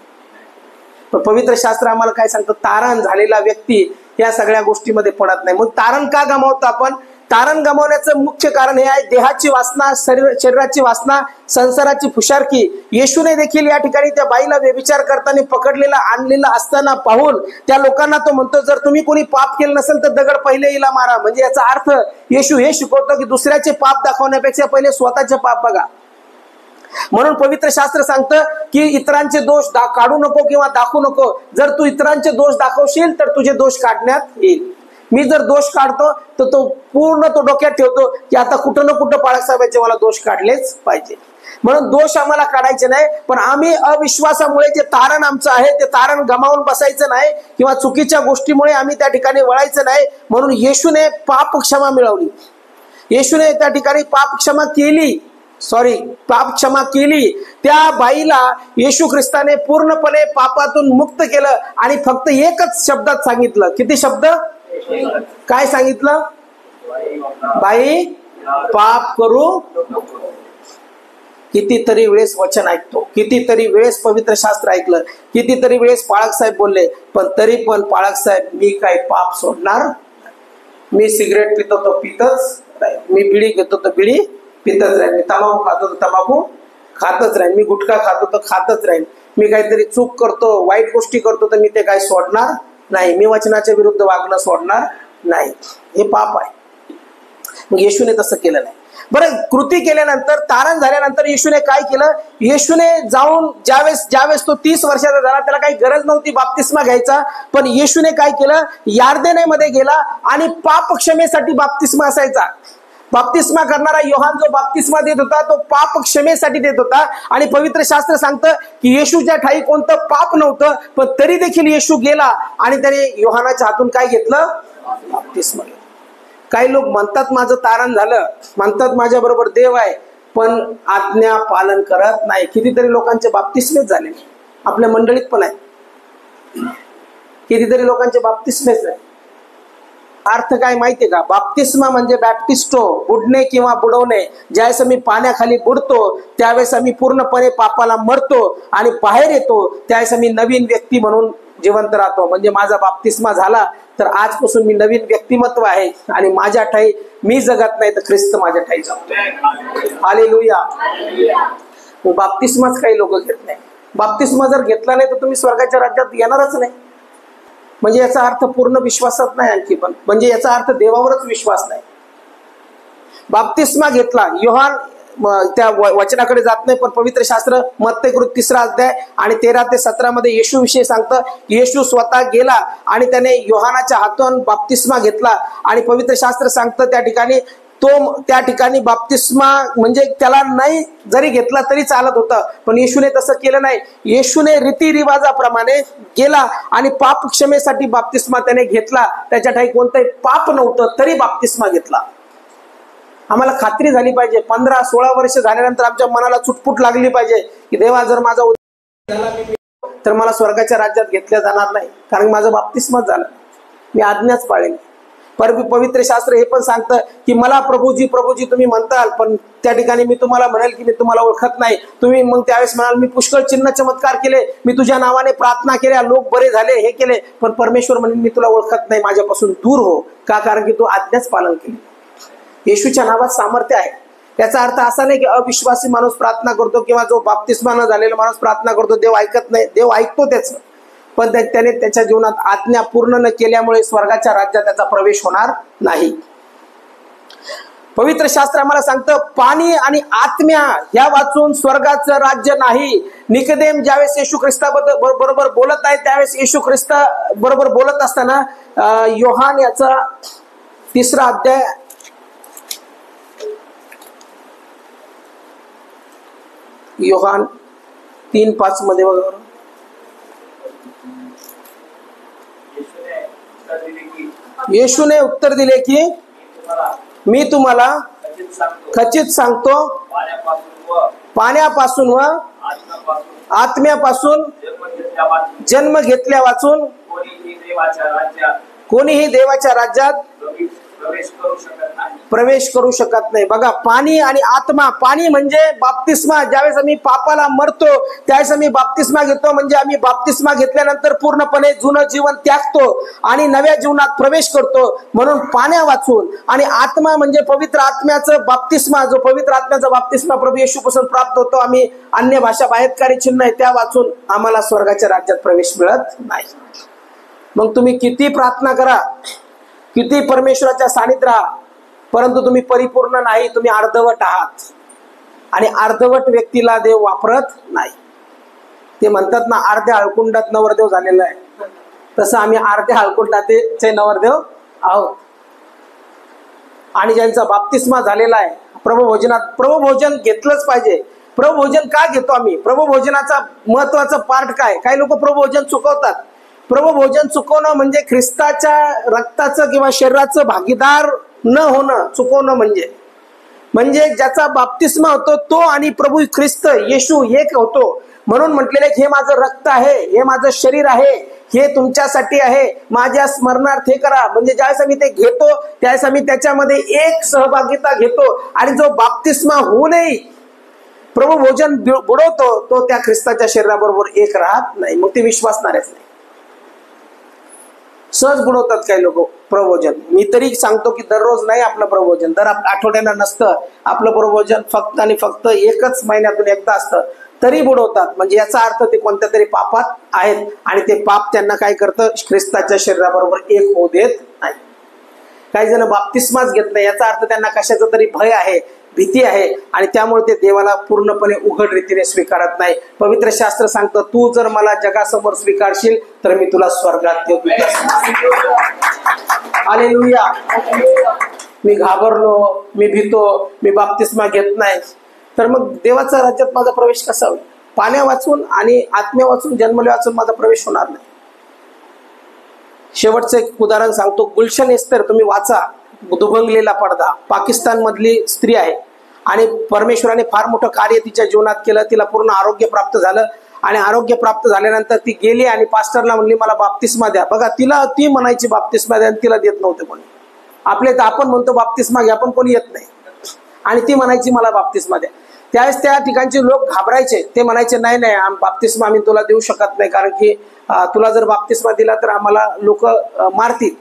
पण पवित्र शास्त्र आम्हाला काय सांगतं? तारण झालेला व्यक्ती या सगळ्या गोष्टीमध्ये पडत नाही. मग तारण का गमावतो आपण? तारण गमावण्याचं मुख्य कारण हे आहे, देहाची वासना, शरीराची वासना, संसाराची फुशारकी. येशूने देखील या ठिकाणी त्या बाईला व्यभिचार करताना पकडलेला आणलेला असताना पाहून त्या लोकांना तो म्हणतो, जर तुम्ही कोणी पाप केलं नसेल तर दगड पहिले हिला मारा. म्हणजे याचा अर्थ येशू हे शिकवतो की दुसऱ्याचे पाप दाखवण्यापेक्षा पहिले स्वतःचे पाप बघा. म्हणून पवित्र शास्त्र सांगतं की इतरांचे दोष काढू नको किंवा दाखवू नको. जर तू इतरांचे दोष दाखवशील तर तुझे दोष काढण्यात येईल. मी जर दोष काढतो तर तो पूर्ण तो डोक्यात ठेवतो की आता कुठं ना कुठं बाळासाहेबांचे मला दोष काढलेच पाहिजे. म्हणून दोष आम्हाला काढायचे नाही, पण आम्ही अविश्वासामुळे जे तारण आमचं आहे ते तारण गमावून बसायचं नाही किंवा चुकीच्या गोष्टीमुळे आम्ही त्या ठिकाणी वळायचं नाही. म्हणून येशूने पाप क्षमा मिळवली, येशूने त्या ठिकाणी पाप क्षमा केली, पाप क्षमा केली. त्या बाईला येशू ख्रिस्ताने पूर्णपणे पापातून मुक्त केलं आणि फक्त एकच शब्दात सांगितलं. किती शब्द? काय सांगितलं? बाई पाप करू. कितीतरी वेळेस वचन ऐकतो, कितीतरी वेळेस पवित्र शास्त्र ऐकलं, कितीतरी वेळेस पाळक साहेब बोलले, पण तरी पण पाळक साहेब मी काय पाप सोडणार. मी सिगरेट पितो तो पितच राहील, मी बिडी घेतो तर बिडी पितच राहील, मी तंबाखू खातो तर तंबाखू खातच राहील, मी गुटखा खातो तर खातच राहील, मी काहीतरी चूक करतो वाईट गोष्टी करतो तर मी ते काय सोडणार नाही, मी वचनाच्या विरुद्ध वागणं सोडणार नाही. हे पाप आहे. मग येशूने तसं केलं नाही. बरं, कृती केल्यानंतर, तारण झाल्यानंतर येशूने काय केलं? येशूने जाऊन ज्यावेळेस तो 30 वर्षाचा झाला, त्याला काही गरज नव्हती बाप्तिस्मा घ्यायचा, पण येशूने काय केलं? यार्देनेमध्ये गेला आणि पाप क्षमेसाठी बाप्तिस्मा असायचा. बाप्तिस्मा करणारा योहान जो बाप्तिस्मा देत होता तो पाप क्षमेसाठी देत होता. आणि पवित्र शास्त्र सांगतं की येशूच्या ठाई कोणतं पाप नव्हतं, पण तरी देखील येशू गेला आणि त्याने योहानाच्या हातून काय घेतलं? बाप्तिस्मा घेतला. काही लोक म्हणतात माझं तारण झालं, म्हणतात माझ्या बरोबर देव आहे, पण आज्ञा पालन करत नाही. कितीतरी लोकांचे बाप्तिस्मेच झाले, आपल्या मंडळीत पण आहे, कितीतरी लोकांचे बाप्तिस्मेच नाही. अर्थ काय माहितीये का? बाप्तिस्मा म्हणजे बॅप्टिस्टो, बुडणे किंवा बुडवणे. ज्यावेळेस आम्ही पाण्याखाली बुडतो त्यावेळेस आम्ही पूर्णपणे पापाला मरतो आणि बाहेर येतो, त्यावेळेस आम्ही नवीन व्यक्ती म्हणून जिवंत राहतो. म्हणजे माझा बाप्तिस्मा झाला तर आजपासून मी नवीन व्यक्तिमत्व आहे आणि माझ्या ठाई मी जगत नाही तर ख्रिस्त माझ्या ठाई जगतो. हालेलुया. बाप्तिस्माच काही लोक घेत नाही. बाप्तिस्मा जर घेतला नाही तर तुम्ही स्वर्गाच्या राज्यात येणारच नाही. म्हणजे याचा अर्थ पूर्ण विश्वासात नाही, आणखी पण म्हणजे याचा अर्थ देवावरच विश्वास नाही. बाप्तिस्मा घेतला, योहान त्या वचनाकडे जात नाही, पण पवित्र शास्त्र मत्तेकृत 3 अध्याय आणि 13 ते 17 मध्ये येशू विषयी सांगतं. येशू स्वतः गेला आणि त्याने योहानाच्या हातून बाप्तिस्मा घेतला आणि पवित्र शास्त्र सांगतं त्या ठिकाणी बाप्तिस्मा म्हणजे त्याला नाही जरी घेतला तरी चालत होतं, पण येशूने तसं केलं नाही. येशूने रीतिरिवाजाप्रमाणे गेला आणि पाप क्षमेसाठी बाप्तिस्मा त्याने घेतला. त्याच्या ठाई कोणतंही पाप नव्हतं तरी बाप्तिस्मा घेतला. आम्हाला खात्री झाली पाहिजे, 15-16 वर्ष झाल्यानंतर आमच्या मनाला चुटपुट लागली पाहिजे की देवा जर माझा तर मला स्वर्गाच्या राज्यात घेतल्या जाणार नाही, कारण माझं बाप्तिस्माच झालं, मी आज्ञाच पाळेन. पवित्र शास्त्र हे पण सांगतं की मला प्रभूजी प्रभूजी तुम्ही म्हणताल, पण त्या ठिकाणी मी तुम्हाला म्हणेल की मी तुम्हाला ओळखत नाही. तुम्ही मग त्यावेळेस म्हणाल मी पुष्कळ चिन्ह चमत्कार केले, मी तुझ्या नावाने प्रार्थना केल्या, लोक बरे झाले, हे केले, पण परमेश्वर म्हणेल मी तुला ओळखत नाही, माझ्यापासून दूर हो. का? कारण की तू आज्ञाच पालन केली. येशूच्या नावात सामर्थ्य आहे. याचा अर्थ असा नाही की अविश्वासी माणूस प्रार्थना करतो किंवा जो बाप्तिस्मा न झालेला माणूस प्रार्थना करतो देव ऐकत नाही. देव ऐकतो त्याचं, पण त्याने त्याच्या जीवनात आज्ञा पूर्ण न केल्यामुळे स्वर्गाच्या राज्यात त्याचा प्रवेश होणार नाही. पवित्र शास्त्र आम्हाला सांगतं पाणी आणि आत्म्या ह्या वाचून स्वर्गाचं राज्य नाही. निकोदेम ज्यावेळेस येशू ख्रिस्ताबरोबर बोलत आहे त्यावेळेस येशू ख्रिस्ता बरोबर बोलत असताना योहान याचा 3 अध्याय योहान 3:5 मध्ये बघा. येशूने उत्तर दिले की मी तुम्हाला खचित सांगतो पाण्यापासून व आत्म्यापासून जन्म घेतल्या वाचून कोणीही देवाच्या राज्यात प्रवेश करू शकत नाही. बघा, पाणी आणि आत्मा. पाणी म्हणजे बाप्तिस्मा. ज्यावेळेस आम्ही पापाला मरतो त्यावेळेस आम्ही बाप्तिस्मा घेतो, म्हणजे आम्ही बाप्तिस्मा घेतल्यानंतर पूर्णपणे जुनं जीवन त्यागतो आणि नव्या जीवनात प्रवेश करतो, म्हणून पाण्या वाचून. आणि आत्मा म्हणजे पवित्र आत्म्याचं बाप्तिस्मा. जो पवित्र आत्म्याचा बाप्तिस्मा प्रभू येशूपासून प्राप्त होतो, आम्ही अन्य भाषा बाहेरकारी चिन्ह आहे त्या वाचून आम्हाला स्वर्गाच्या राज्यात प्रवेश मिळत नाही. मग तुम्ही किती प्रार्थना करा, किती परमेश्वराच्या सानिध्यात राहा, परंतु तुम्ही परिपूर्ण नाही, तुम्ही अर्धवट आहात. आणि अर्धवट व्यक्तीला देव वापरत नाही. ते म्हणतात ना, अर्ध्या हळकुंडात नवरदेव झालेला आहे, तसं आम्ही अर्ध्या हळकुंडाचे नवरदेव आहोत आणि ज्यांचा बाप्तिस्मा झालेला आहे प्रभुभोजन घेतलंच पाहिजे. प्रभुभोजन का घेतो आम्ही? प्रभुभोजनाचा महत्वाचा पार्ट काय? काही लोक प्रभुभोजन चुकवतात. प्रभुभोजन चुकवणं म्हणजे ख्रिस्ताच्या रक्ताचं किंवा शरीराचं भागीदार न होणं चुकवणं म्हणजे ज्याचा बाप्तिस्मा होतो तो आणि प्रभू ख्रिस्त येशू एक होतो. म्हणून म्हटलेले हे माझं रक्त आहे, हे माझं शरीर आहे, हे तुमच्यासाठी आहे, माझ्या स्मरणार्थ हे करा. म्हणजे ज्यावेळेस आम्ही ते घेतो त्यावेळेस आम्ही त्याच्यामध्ये एक सहभागिता घेतो. आणि जो बाप्तिस्मा होऊनही प्रभू भोजन बुडवतो तो त्या ख्रिस्ताच्या शरीराबरोबर एक राहत नाही. मग ते विश्वासणारच नाही. सहज बुडवतात काही लोक प्रभोजन. मी तरी सांगतो की दररोज नाही आपलं प्रभोजन, दर आठवड्याला नसतं आपलं प्रभोजन, फक्त आणि फक्त एकच महिन्यातून एकदा असतं तरी बुडवतात. म्हणजे याचा अर्थ ते कोणत्या तरी पापात आहेत आणि ते पाप त्यांना काय करतं? ख्रिस्ताच्या शरीराबरोबर एक होऊ देत नाही. काही जण बाप्तिस्माच घेत नाही, याचा अर्थ त्यांना कशाचा तरी भय आहे, भीती आहे आणि त्यामुळे ते देवाला पूर्णपणे उघड रीतीने स्वीकारत नाही. पवित्र शास्त्र सांगतं तू जर मला जगासमोर स्वीकारशील तर मी तुला स्वर्गात देऊ. हालेलुया. मी घाबरलो, मी भीतो, मी बाप्तिस्मा घेत नाही, तर मग देवाच्या राज्यात माझा प्रवेश कसा होईल? पाण्या वाचून आणि आत्म्या वाचून जन्मले वाचून माझा प्रवेश होणार नाही. शेवटचं एक उदाहरण सांगतो. गुलशन एस्तर तुम्ही वाचा, दुभंगलेला पडदा, पाकिस्तान मधली स्त्री आहे आणि परमेश्वराने फार मोठं कार्य तिच्या जीवनात केलं. तिला पूर्ण आरोग्य प्राप्त झालं आणि आरोग्य प्राप्त झाल्यानंतर ती गेली आणि पास्टरला म्हणली मला बाप्तिस्मा द्या. बघा, तिला ती म्हणायची बाप्तिस्मा द्या आणि तिला देत नव्हते कोणी. आपले तर आपण म्हणतो बाप्तिस्मा घ्या पण कोणी येत नाही आणि ती म्हणायची मला बाप्तिस्मा द्या. त्यावेळेस त्या ठिकाणचे लोक घाबरायचे. ते म्हणायचे नाही बाप्तिस्मा आम्ही तुला देऊ शकत नाही, कारण की तुला जर बाप्तिस्मा दिला तर आम्हाला लोक मारतील.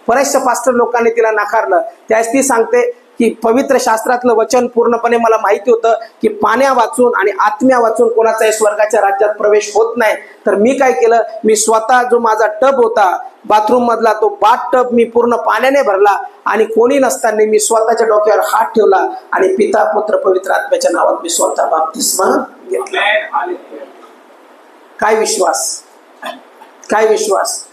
बऱ्याचशा पास्टर लोकांनी तिला नाकारलं. त्यावेळेस ती सांगते की पवित्र शास्त्रातलं वचन पूर्णपणे मला माहिती होतं की पाण्या वाचून आणि आत्म्या वाचून कोणाचाही स्वर्गाच्या राज्यात प्रवेश होत नाही. तर मी काय केलं, मी स्वतः जो माझा टब होता बाथरूम मधला तो बाथ टब मी पूर्ण पाण्याने भरला आणि कोणी नसताना मी स्वतःच्या डोक्यावर हात ठेवला आणि पिता पुत्र पवित्र आत्म्याच्या नावात मी स्वतः बाप्तिस्मा घेतला. काय विश्वास, काय विश्वास.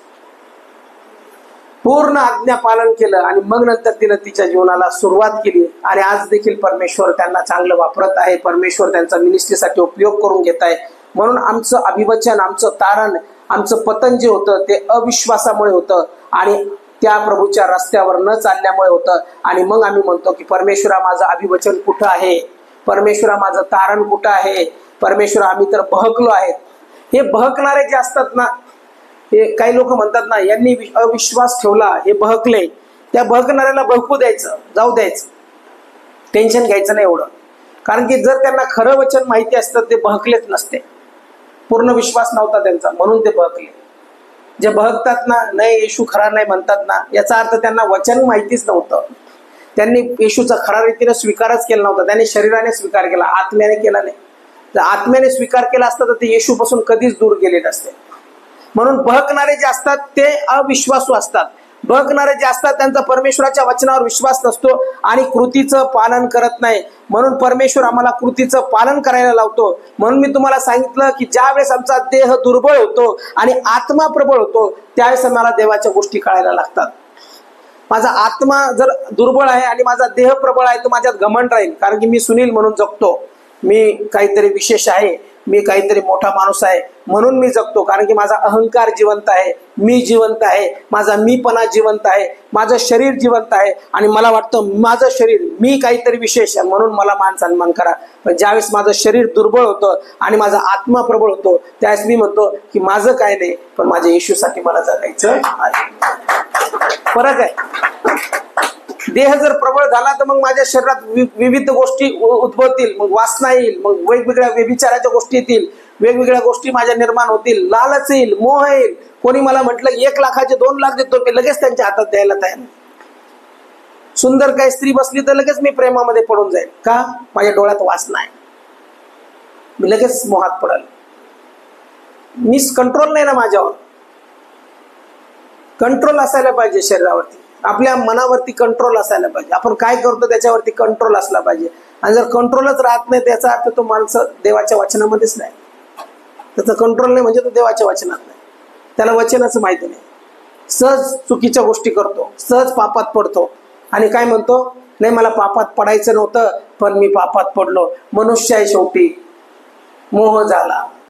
पूर्ण आज्ञा पालन केलं आणि मग नंतर तिनं तिच्या जीवनाला सुरुवात केली आणि आज देखील परमेश्वर त्यांना चांगलं वापरत आहे. परमेश्वर त्यांचा मिनिस्ट्रीसाठी उपयोग करून घेत आहे. म्हणून आमचं अभिवचन, आमचं तारण, आमचं पतन जे होतं ते अविश्वासामुळे होतं आणि त्या प्रभूच्या रस्त्यावर न चालल्यामुळे होतं. आणि मग आम्ही म्हणतो की परमेश्वरा माझं अभिवचन कुठं आहे, परमेश्वरा माझं तारण कुठं आहे, परमेश्वरा आम्ही तर बहकलो आहेत. हे बहकणारे जे असतात ना, हे काही लोक म्हणतात ना यांनी अविश्वास ठेवला हे बहकले, त्या बहकणाऱ्याला बहकू द्यायचं, जाऊ द्यायचं, टेन्शन घ्यायचं नाही एवढं. कारण की जर त्यांना खरं वचन माहिती असतं ते बहकलेच नसते. पूर्ण विश्वास नव्हता त्यांचा म्हणून ते बहकले. जे बहकतात ना, नाही येशू खरा नाही म्हणतात ना, याचा अर्थ त्यांना वचन माहितीच नव्हतं. त्यांनी येशूचा खरा रीतीने स्वीकारच केला नव्हता. त्यांनी शरीराने स्वीकार केला, आत्म्याने केला नाही. जर आत्म्याने स्वीकार केला असता तर ते येशूपासून कधीच दूर गेले नसते. म्हणून बहकणारे जे असतात ते अविश्वासू असतात. बहकणारे जे असतात त्यांचा परमेश्वराच्या वचनावर विश्वास नसतो आणि कृतीचं पालन करत नाही. म्हणून परमेश्वर आम्हाला कृतीचं पालन करायला लावतो. म्हणून मी तुम्हाला सांगितलं की ज्या वेळेस आमचा देह दुर्बळ होतो आणि आत्मा प्रबळ होतो त्यावेळेस आम्हाला देवाच्या गोष्टी कळायला लागतात. माझा आत्मा जर दुर्बळ आहे आणि माझा देह प्रबळ आहे तर माझ्यात घमंड राहील, कारण की मी सुनील म्हणून जगतो, मी काहीतरी विशेष आहे, मी काहीतरी मोठा माणूस आहे म्हणून मी जगतो. कारण की माझा अहंकार जिवंत आहे, मी जिवंत आहे, माझा मीपणा जिवंत आहे, माझं शरीर जिवंत आहे आणि मला वाटतं माझं शरीर, मी काहीतरी विशेष आहे म्हणून मला मान सन्मान करा. पण ज्यावेळेस माझं शरीर दुर्बळ होतं आणि माझा आत्मा प्रबळ होतो त्यावेळेस मी म्हणतो की माझं काय नाही पण माझ्या येशूसाठी मला जगायचं आहे. फरक आहे. देह जर प्रबळ झाला तर मग माझ्या शरीरात विविध गोष्टी उद्भवतील, मग वासना येईल, मग वेगवेगळ्या व्यभिचाराच्या गोष्टी येतील, वेगवेगळ्या गोष्टी माझ्या निर्माण होतील, लालच येईल, मोह येईल. कोणी मला म्हटलं 1 लाखाचे 2 लाख देतो, मी लगेच त्यांच्या हातात द्यायला तयार. सुंदर काही स्त्री बसली तर लगेच मी प्रेमामध्ये पडून जाईल. का? माझ्या डोळ्यात वासना आहे, मी लगेच मोहात पडेल. मी कंट्रोल नाही ना माझ्यावर. कंट्रोल असायला पाहिजे शरीरावरती, आपल्या मनावरती कंट्रोल असायला पाहिजे. आपण काय करतो त्याच्यावरती कंट्रोल असला पाहिजे. आणि जर कंट्रोलच राहत नाही त्याचा अर्थ तो माणसं देवाच्या वचनामध्येच नाही. त्याचा कंट्रोल नाही म्हणजे तो देवाच्या वचनात नाही, त्याला वचनाचं माहिती नाही. सहज चुकीच्या गोष्टी करतो, सहज पापात पडतो आणि काय म्हणतो, नाही मला पापात पडायचं नव्हतं पण मी पापात पडलो. मनुष्य आहे शेवटी, मोह झाला.